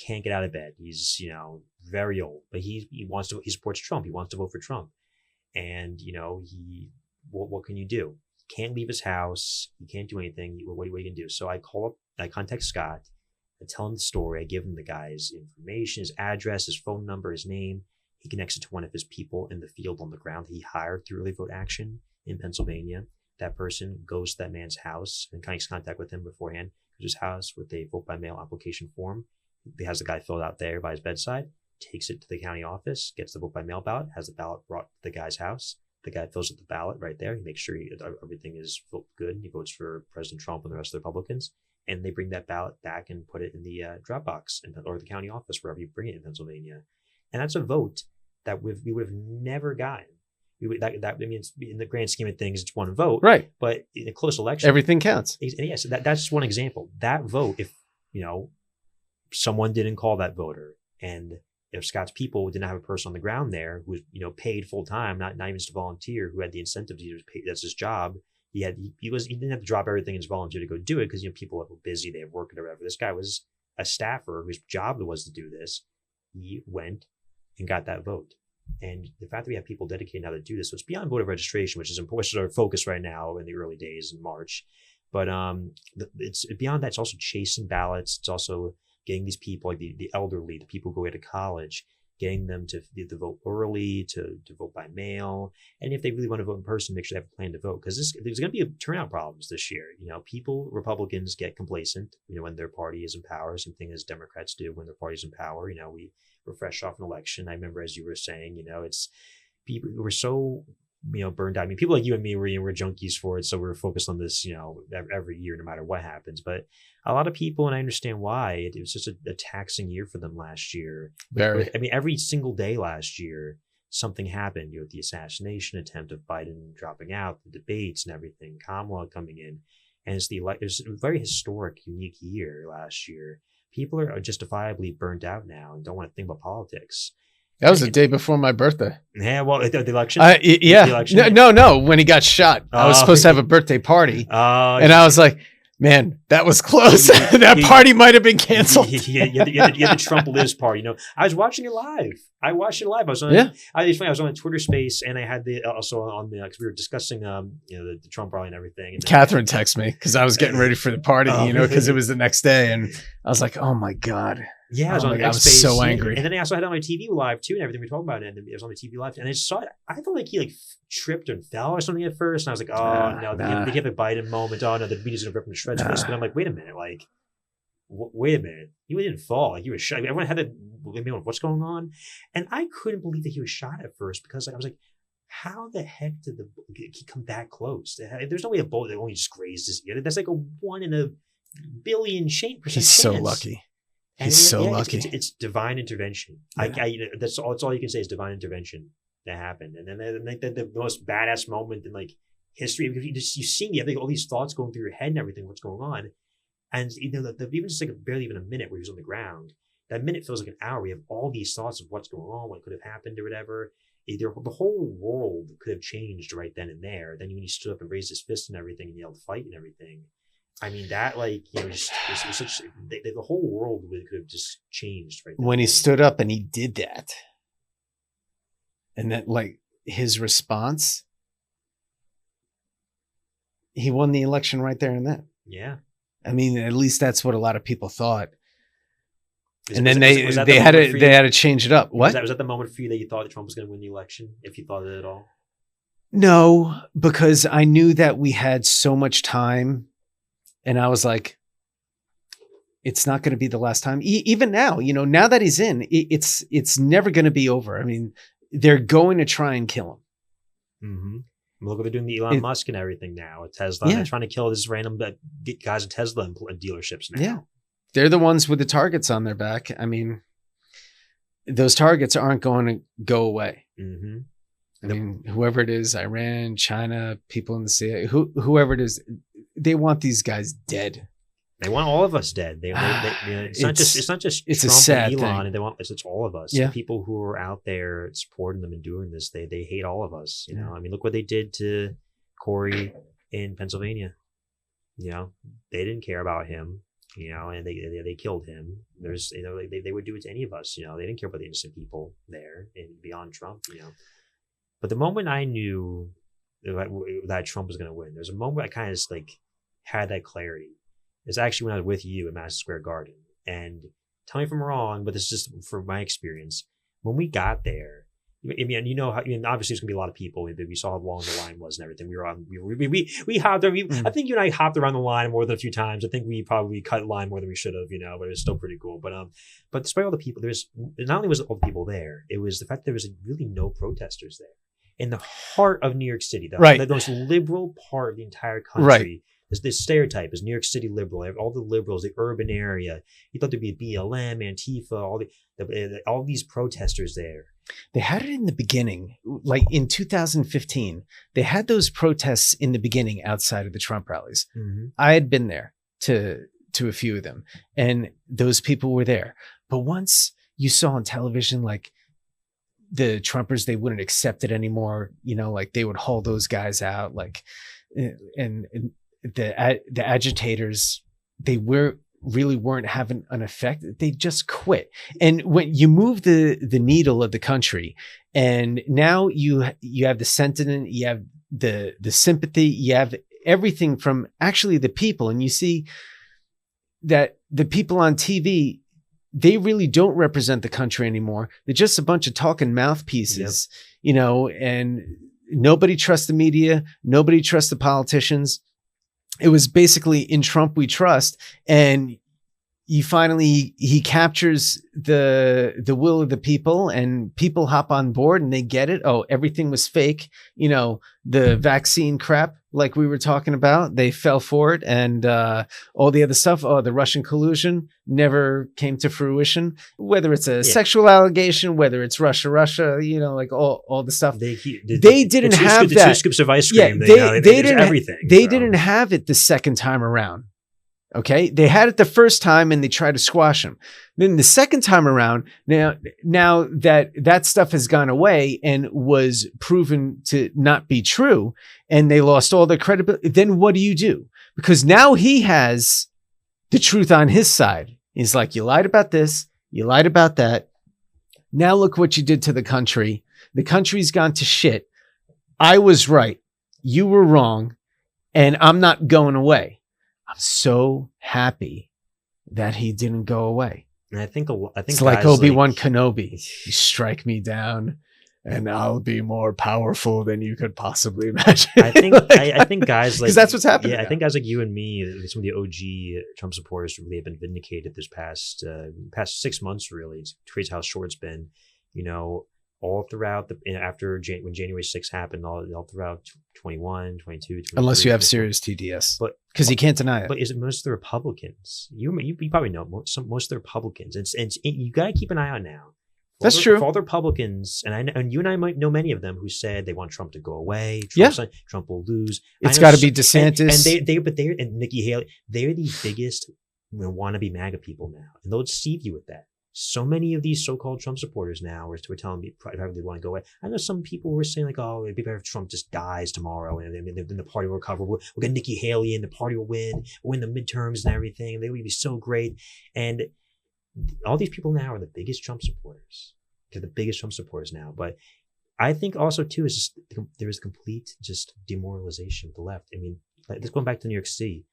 can't get out of bed. He's, very old, but he supports Trump. He wants to vote for Trump. And, what can you do? He can't leave his house. He can't do anything. What are you going to do? So I contact Scott. I tell him the story. I give him the guy's information, his address, his phone number, his name. He connects it to one of his people in the field on the ground that he hired through early vote action in Pennsylvania. That person goes to that man's house and makes contact with him beforehand. His house with a vote by mail application form. He has the guy filled out there by his bedside, takes it to the county office, gets the vote by mail ballot, has the ballot brought to the guy's house. The guy fills out the ballot right there. He makes sure everything is good. He votes for President Trump and the rest of the Republicans. And they bring that ballot back and put it in the drop box or the county office, wherever you bring it in Pennsylvania. And that's a vote that we would have never gotten. That means in the grand scheme of things, it's one vote, right? But in a close election, everything counts. Yes, that's just one example. That vote, if someone didn't call that voter, and if Scott's people didn't have a person on the ground there who was paid full time, not even just a volunteer, who had the incentive to pay, that's his job. He didn't have to drop everything and just volunteer to go do it, because people were busy, they have work or whatever. This guy was a staffer whose job was to do this. He went and got that vote. And the fact that we have people dedicated now to do this, so it's beyond voter registration, which is important, which is our focus right now in the early days in March. But it's beyond that. It's also chasing ballots. It's also getting these people, like the elderly, the people who go away to college, getting them to vote early, to vote by mail. And if they really want to vote in person, make sure they have a plan to vote, because there's going to be turnout problems this year. Republicans get complacent, when their party is in power, same thing as Democrats do when their party's in power. We're fresh off an election. I remember, as you were saying, it's people who were so, burned out. I mean, people like you and me, we're junkies for it. So we're focused on this, every year, no matter what happens. But a lot of people, and I understand why, it was just a taxing year for them last year. Very. I mean, every single day last year, something happened. The assassination attempt of Biden dropping out, the debates and everything, Kamala coming in. And it was a very historic, unique year last year. People are justifiably burnt out now and don't want to think about politics. That was the day before my birthday. Yeah, well, the election. Yeah. The election? No. When he got shot, I was supposed to have a birthday party, and I was like, "Man, that was close. That party might have been canceled." You had the Trump Lives party. I was watching it live. I watched it live. I was on. Yeah. I was on a Twitter space, and I had also on the because we were discussing the Trump rally and everything. And Catherine texted me because I was getting ready for the party, because it was the next day, and I was like, "Oh my god." Yeah, I was on I was so angry. And then I also had it on my TV live too and everything we talked about it. And it was on the TV live. And I saw it. I thought like he tripped and fell or something at first. And I was like, they have a Biden moment. Oh no, the media's going to rip him to shreds for this. But I'm like, wait a minute. Wait a minute. He didn't fall. He was shot. Everyone had what's going on? And I couldn't believe that he was shot at first because I was like, how the heck did he come that close? There's no way a bullet that only just grazed his ear. That's like a 1 in a billion %. He's so lucky. He's so lucky. It's divine intervention. Yeah. That's all you can say is divine intervention that happened. And then the most badass moment in history, because you see all these thoughts going through your head and everything, what's going on. And even just barely even a minute where he was on the ground, that minute feels like an hour. We have all these thoughts of what's going on, what could have happened or whatever. The whole world could have changed right then and there. Then when he stood up and raised his fist and everything and yelled fight and everything. I mean, that just the whole world could have just changed right there. When he stood up and he did that, and that his response, he won the election right there and then. Yeah, I mean, at least that's what a lot of people thought. And then they had to change it up. What was that the moment for you that you thought that Trump was going to win the election, if you thought it at all? No, because I knew that we had so much time. And I was like, it's not going to be the last time. Even now, now that he's in, it's never going to be over. I mean, they're going to try and kill him. Mm-hmm. Look what they're doing to Elon Musk and everything now at Tesla. They're trying to kill this random guys at Tesla dealerships now. Yeah, they're the ones with the targets on their back. I mean, those targets aren't going to go away. Mm-hmm. I mean, whoever it is, Iran, China, people in the CIA, whoever it is, they want these guys dead. They want all of us dead. It's not just it's Trump a sad and Elon, thing. And they want it's all of us. Yeah. The people who are out there supporting them and doing this, they hate all of us. I mean, look what they did to Corey in Pennsylvania. They didn't care about him. And they killed him. There's they would do it to any of us. They didn't care about the innocent people there and beyond Trump. But the moment I knew that Trump was going to win, there's a moment I kind of just had that clarity. It's actually when I was with you at Madison Square Garden. And tell me if I'm wrong, but this is just from my experience. When we got there, I mean, obviously there's gonna be a lot of people. We saw how long the line was and everything. We hopped. I think you and I hopped around the line more than a few times. I think we probably cut line more than we should have, but it was still pretty cool. But despite all the people, not only was all the people there, it was the fact that there was really no protesters there in the heart of New York City, the most liberal part of the entire country. Right. This stereotype is New York City liberal. All the liberals, the urban area. You thought there'd be BLM, Antifa, all these protesters there. They had it in the beginning, in 2015. They had those protests in the beginning outside of the Trump rallies. Mm-hmm. I had been there to a few of them, and those people were there. But once you saw on television, the Trumpers, they wouldn't accept it anymore. They would haul those guys out, and the agitators, they really weren't having an effect. They just quit. And when you move the needle of the country, and now you have the sentiment, you have the sympathy, you have everything from actually the people, and you see that the people on TV, they really don't represent the country anymore. They're just a bunch of talking mouthpieces, and nobody trusts the media. Nobody trusts the politicians. It was basically in Trump we trust. And he captures the will of the people, and people hop on board and they get it. Oh, everything was fake. The vaccine crap, like we were talking about, they fell for it. And all the other stuff, the Russian collusion never came to fruition, whether it's a sexual allegation, whether it's Russia, all the stuff. They didn't have that. 2 scoops of ice cream. Yeah, they didn't, everything. They didn't have it the second time around. Okay. They had it the first time and they tried to squash him. Then the second time around, now that stuff has gone away and was proven to not be true and they lost all their credibility, then what do? Because now he has the truth on his side. He's like, you lied about this. You lied about that. Now look what you did to the country. The country's gone to shit. I was right. You were wrong. And I'm not going away. I'm so happy that he didn't go away. And I think it's like Obi-Wan Kenobi. You strike me down and I'll be more powerful than you could possibly imagine. I think I think guys like, because that's what's happening. Yeah, now. I think guys like you and me, some of the OG Trump supporters, really have been vindicated this past 6 months. Really, it's crazy how short it's been. You know, all throughout when January 6th happened, all throughout 21, 22, 23. Unless you have serious TDS, but because you can't deny it. But is it most of the Republicans? You probably know most of the Republicans, and you got to keep an eye on now. That's true. For all the Republicans, and you and I might know many of them who said they want Trump to go away. Trump will lose. It's got to be DeSantis, and Nikki Haley. They're the biggest wannabe MAGA people now, and they'll deceive you with that. So many of these so-called Trump supporters now were telling me privately they want to go away. I know some people were saying like, "Oh, it'd be better if Trump just dies tomorrow, and then the party will recover. We'll get Nikki Haley, and the party will win the midterms and everything. They would be so great." And all these people now are the biggest Trump supporters. They're the biggest Trump supporters now. But I think also too is just there is complete just demoralization of the left. I mean, let's go back to New York City.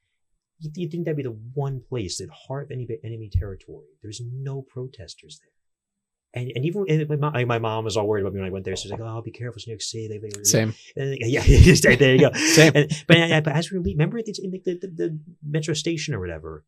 You think that'd be the one place, the heart of enemy territory? There's no protesters there. And even my mom was all worried about me when I went there. She was like, "Oh, be careful, it's New York City." Same. Yeah, there you go. Same. But as we remember, it's in the metro station or whatever.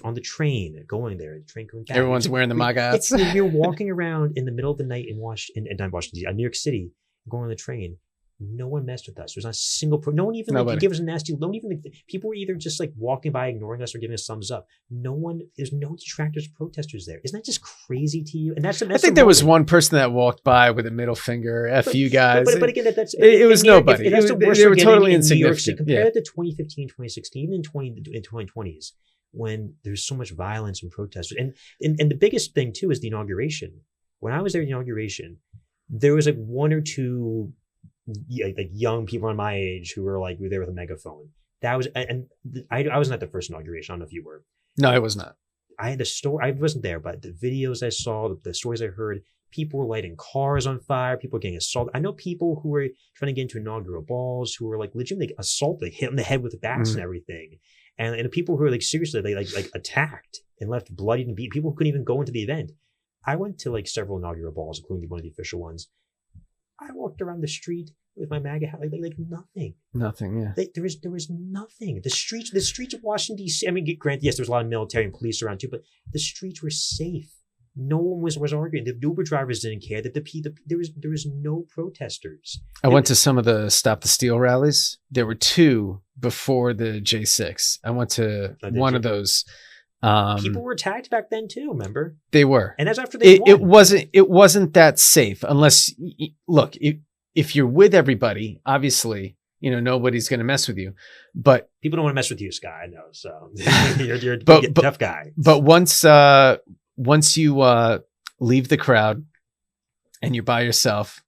On the train going there, the train going back. Everyone's wearing the MAGA hats. You're walking around in the middle of the night in New York City, going on the train. No one messed with us. There's not a single no one even gave us a nasty. No one even people were either just like walking by, ignoring us, or giving us thumbs up. There's no detractors, protesters there. Isn't that just crazy to you? And that's I think there was one person that walked by with a middle finger. F you guys. But again, it was nobody. They were totally insignificant. Compared to 2015, 2016, even in 2020s. When there's so much violence and protesters. And the biggest thing too is the inauguration. When I was there at the inauguration, there was like one or two like young people on my age who were there with a megaphone. That was, and I wasn't at the first inauguration. I don't know if you were. No, I was not. I had the story. I wasn't there, but the videos I saw, the stories I heard, people were lighting cars on fire. People were getting assaulted. I know people who were trying to get into inaugural balls who were legitimately assaulted, hit in the head with the bats and everything. And the people who were seriously, they attacked and left bloodied and beat. People who couldn't even go into the event. I went to several inaugural balls, including one of the official ones. I walked around the street with my MAGA hat, nothing. Nothing, yeah. There was nothing. The streets of Washington, D.C., I mean, granted, yes, there's a lot of military and police around too, but the streets were safe. No one was arguing. The Uber drivers didn't care. There was no protesters. I went to some of the Stop the Steal rallies. There were two before the J6. I went to one of those. People were attacked back then too. Remember? They were, and that's after they won. It wasn't that safe unless look. If you're with everybody, obviously, nobody's going to mess with you. But people don't want to mess with you, Scott. I know. So you're a tough guy. But once you leave the crowd and you're by yourself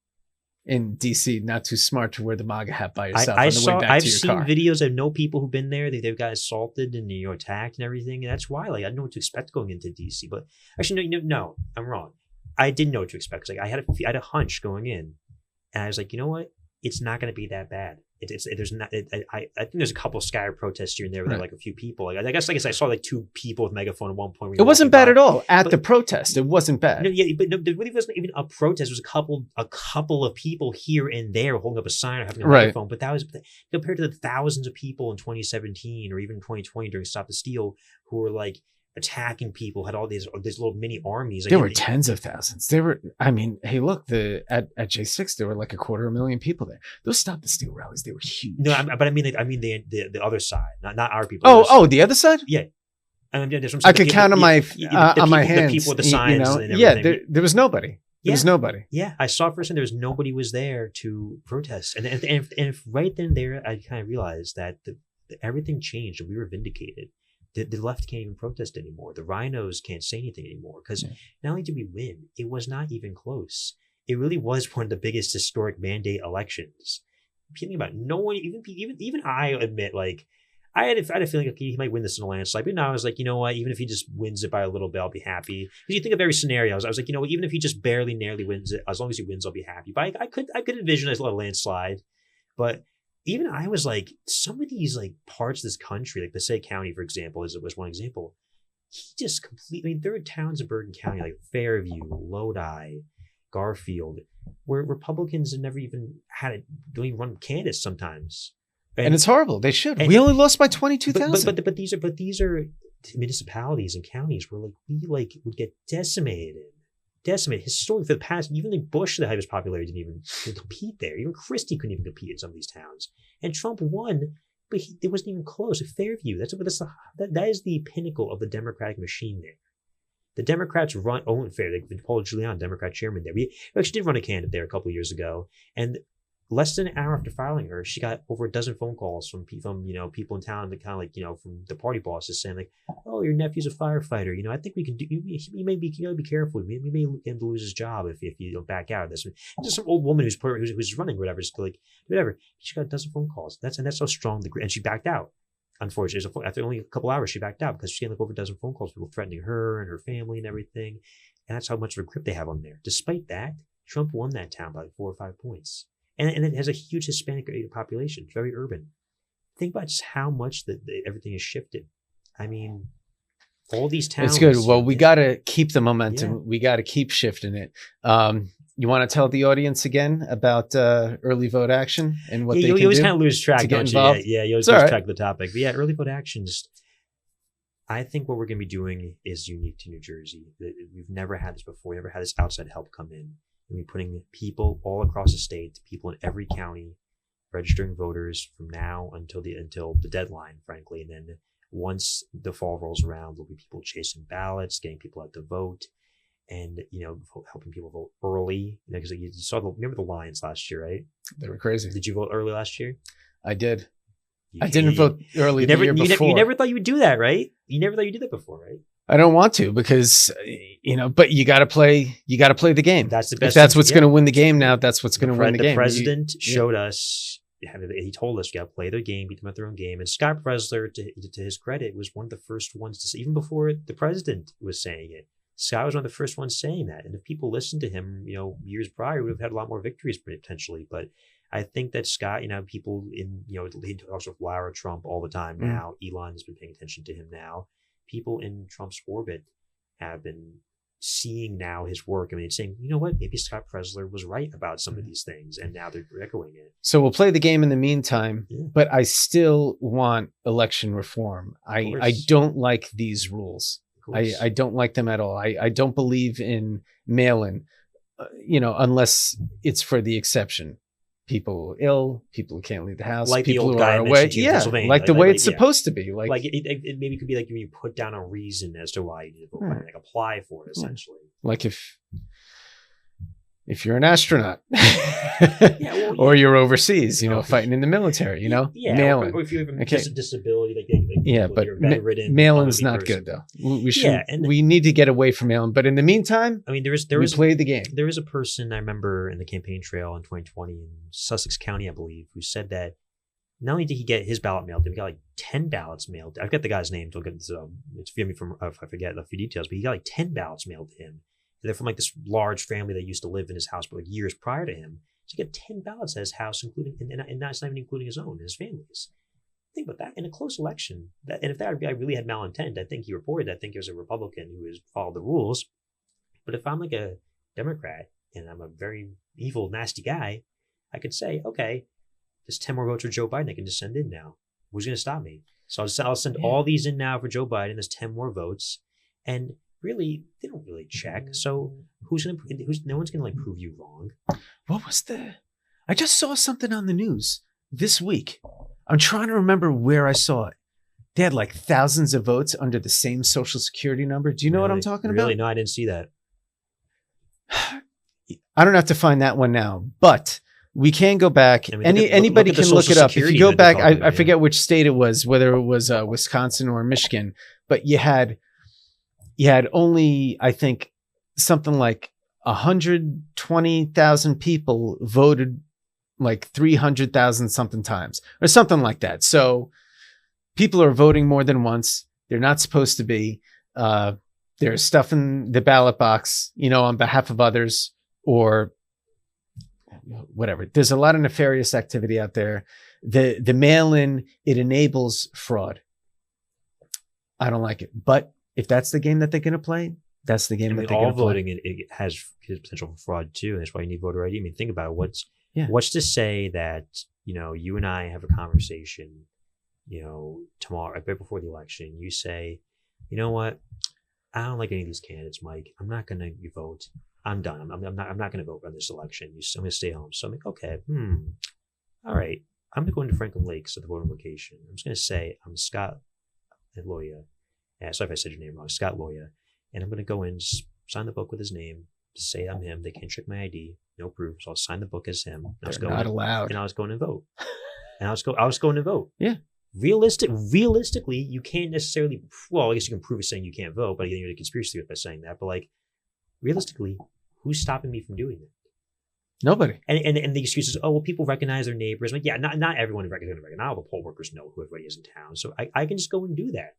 in DC, not too smart to wear the MAGA hat by yourself on the way back I've to your seen car. videos. I know people who've been there. They've got assaulted and attacked and everything. And that's why I didn't know what to expect going into DC. But actually, no, I'm wrong. I didn't know what to expect. I had a hunch going in, and I was like, you know what? It's not going to be that bad. I think there's a couple scattered protests here and there with a few people. I guess I saw two people with megaphone at one point. It wasn't bad at all at the protest. It wasn't bad. But there really wasn't even a protest. It was a couple of people here and there holding up a sign or having a megaphone. But that was compared to the thousands of people in 2017 or even 2020 during Stop the Steal who were attacking people, had all these little mini armies. There were tens of thousands. There were, hey, look, at J6 there were 250,000 people there. Those Stop the Steal rallies, they were huge. No, but I mean the other side, not our people. The other side? Yeah. I could count on my hands. The people with the signs. There was nobody. There was nobody. Yeah, I saw first, and there was nobody was there to protest, and right then there, I kind of realized that everything changed, and we were vindicated. The left can't even protest anymore. The rhinos can't say anything anymore because not only did we win, it was not even close. It really was one of the biggest historic mandate elections. Think about it, no one, even I admit, like, I had a feeling like he might win this in a landslide. But now I was like, you know what? Even if he just wins it by a little bit, I'll be happy. Because you think of every scenario, I was like, you know what? Even if he just barely, narrowly wins it, as long as he wins, I'll be happy. But I could envision a landslide. But even I was like, some of these like parts of this country, like Passaic County, for example, was one example. He just completely. There are towns in Bergen County like Fairview, Lodi, Garfield, where Republicans have never even don't even run candidates sometimes. And it's horrible. They should. We only lost by 22,000. But these are municipalities and counties where we would get decimated historically for the past. Even like Bush, the highest popularity, didn't even compete there. Even Christie couldn't even compete in some of these towns. And Trump won, but it wasn't even close. At Fairview, that is the pinnacle of the Democratic machine there. The Democrats own Fairview. Paul Giuliani, Democrat chairman there. We actually did run a candidate there a couple of years ago, and less than an hour after filing her, she got over a dozen phone calls from people in town that kind of like, from the party bosses saying like, oh, your nephew's a firefighter. I think we can do, you may be careful. We may get him to lose his job if you don't back out of this. And just some old woman who's running or whatever, just like, whatever. She got a dozen phone calls. That's how strong and she backed out. Unfortunately, after only a couple hours, she backed out because she had like over a dozen phone calls, people threatening her and her family and everything. And that's how much of a grip they have on there. Despite that, Trump won that town by like 4 or 5 points. And it has a huge Hispanic population. It's very urban. Think about just how much everything has shifted. I mean, all these towns. It's good. Well, we got to keep the momentum. Yeah. We got to keep shifting it. You want to tell the audience again about early vote action and what they can do? You always kind of lose track, don't you? Yeah, you always lose track of the topic. But yeah, early vote actions. I think what we're going to be doing is unique to New Jersey. We've never had this before. We never had this outside help come in. And we're putting people all across the state, people in every county, registering voters from now until the deadline, frankly. And then once the fall rolls around, there'll be people chasing ballots, getting people out to vote, and helping people vote early. Because you saw remember the lines last year, right? They were crazy. Did you vote early last year? I did. I didn't vote early the year before. You never thought you would do that, right? You never thought you did that before, right? I don't want to because, but you got to play the game. That's the best. If that's what's going to win the game now, that's what's going to win the game. The president showed us, he told us, you got to play their game, beat them at their own game. And Scott Presler, to his credit, was one of the first ones to say, even before the president was saying it, Scott was one of the first ones saying that. And if people listened to him, years prior, we would have had a lot more victories potentially. But I think that Scott, people in, he talks with Lara Trump all the time now. Elon has been paying attention to him now. People in Trump's orbit have been seeing now his work. I mean, saying, you know what, maybe Scott Presler was right about some of these things, and now they're echoing it. So we'll play the game in the meantime, but I still want election reform. I don't like these rules. I don't like them at all. I don't believe in mail-in, unless it's for the exception. People ill, people who can't leave the house, like people the old who guy are away. Yeah, like the way it's supposed to be. Like it maybe could be like when you put down a reason as to why you need to vote, like apply for it essentially. Like if you're an astronaut, or you're overseas, fighting in the military, mail-in. Or if you have a disability, but mail-in's not good though. We need to get away from mail-in. But in the meantime, I mean, we play the game. There was a person I remember in the campaign trail in 2020 in Sussex County, I believe, who said that not only did he get his ballot mailed, he got like 10 ballots mailed. I've got the guy's name. It's forgive me if I forget a few details, but he got like 10 ballots mailed to him. They're from like this large family that used to live in his house for like years prior to him. So he got 10 ballots at his house, including, and that's not even including his own, his family's. Think about that in a close election. And if that guy really had malintent, I think he reported, I think he was a Republican who has followed the rules. But if I'm like a Democrat and I'm a very evil, nasty guy, I could say, okay, there's 10 more votes for Joe Biden I can just send in now. Who's going to stop me? So I'll send all these in now for Joe Biden. There's 10 more votes. And really, they don't really check. So no one's gonna prove you wrong. What was I just saw something on the news this week. I'm trying to remember where I saw it. They had like thousands of votes under the same social security number. Do you know what I'm talking about? Really? No, I didn't see that. I don't have to find that one now, but We can go back. I mean, Anybody look at the can look it Social up. If you Security go that back, they're talking I about, forget which state it was, whether it was Wisconsin or Michigan, but you had only, I think, something like 120,000 people voted like 300,000 something times or something like that. So people are voting more than once. They're not supposed to be. There's stuff in the ballot box, on behalf of others or whatever. There's a lot of nefarious activity out there. The mail-in, it enables fraud. I don't like it. But if that's the game that they're going to play, that's the game that they're going to play. All voting, it has potential for fraud too. And that's why you need voter ID. I mean, think about it. What's to say that, you and I have a conversation, tomorrow, right before the election, you say, you know what? I don't like any of these candidates, Mike. I'm not going to vote. I'm done. I'm not going to vote on this election. I'm going to stay home. So I'm like, okay, all right. I'm going to go into Franklin Lakes at the voting location. I'm just going to say I'm Scott Loia. Sorry if I said your name wrong, Scott Loia. And I'm going to go in, sign the book with his name, to say I'm him. They can't check my ID, no proof. So I'll sign the book as him. They're not allowed. And I was going to vote. I was going to vote. Yeah. Realistically, you can't necessarily. Well, I guess you can prove it saying you can't vote, but you're a conspiracy theorist by saying that. But realistically, who's stopping me from doing it? Nobody. And the excuse is, oh well, people recognize their neighbors. Like, yeah, not everyone recognizes. Not all the poll workers know who everybody is in town. So I can just go and do that.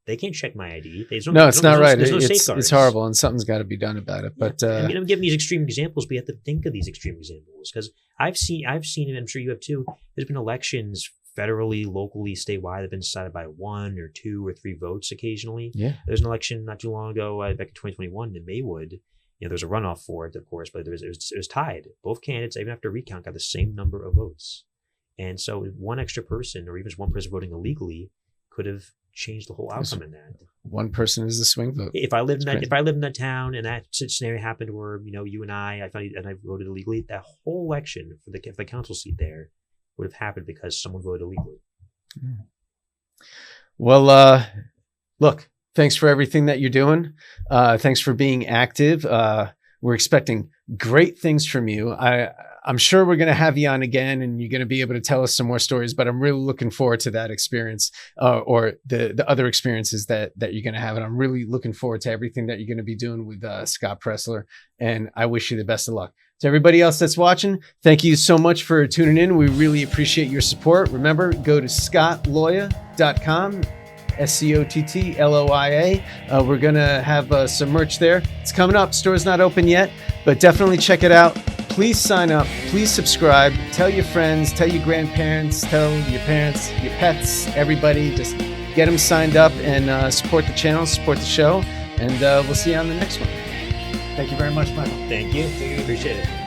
They can't check my ID. It's not right. There's no safeguards. It's horrible, and something's got to be done about it. But I'm giving these extreme examples, but you have to think of these extreme examples because I've seen, and I'm sure you have too. There's been elections federally, locally, statewide that have been decided by 1 or 2 or 3 votes occasionally. Yeah. There was an election not too long ago, back in 2021 in Maywood. There was a runoff for it, of course, but it was tied. Both candidates, even after a recount, got the same number of votes. And so one extra person, or even just one person voting illegally, could have changed the whole outcome in that. One person is the swing vote. If I lived in that town and that scenario happened where you and I voted illegally, that whole election for the council seat there would have happened because someone voted illegally. Well, look, thanks for everything that you're doing. Thanks for being active. We're expecting great things from you. I'm sure we're going to have you on again and you're going to be able to tell us some more stories, but I'm really looking forward to that experience or the other experiences that you're going to have. And I'm really looking forward to everything that you're going to be doing with Scott Presler. And I wish you the best of luck. To everybody else that's watching, thank you so much for tuning in. We really appreciate your support. Remember, go to scottloia.com. SCOTTLOIA. We're going to have some merch there. It's coming up. Store's not open yet, but definitely check it out. Please sign up. Please subscribe. Tell your friends, tell your grandparents, tell your parents, your pets, everybody. Just get them signed up and support the channel, support the show. And we'll see you on the next one. Thank you very much, Michael. Thank you. Appreciate it.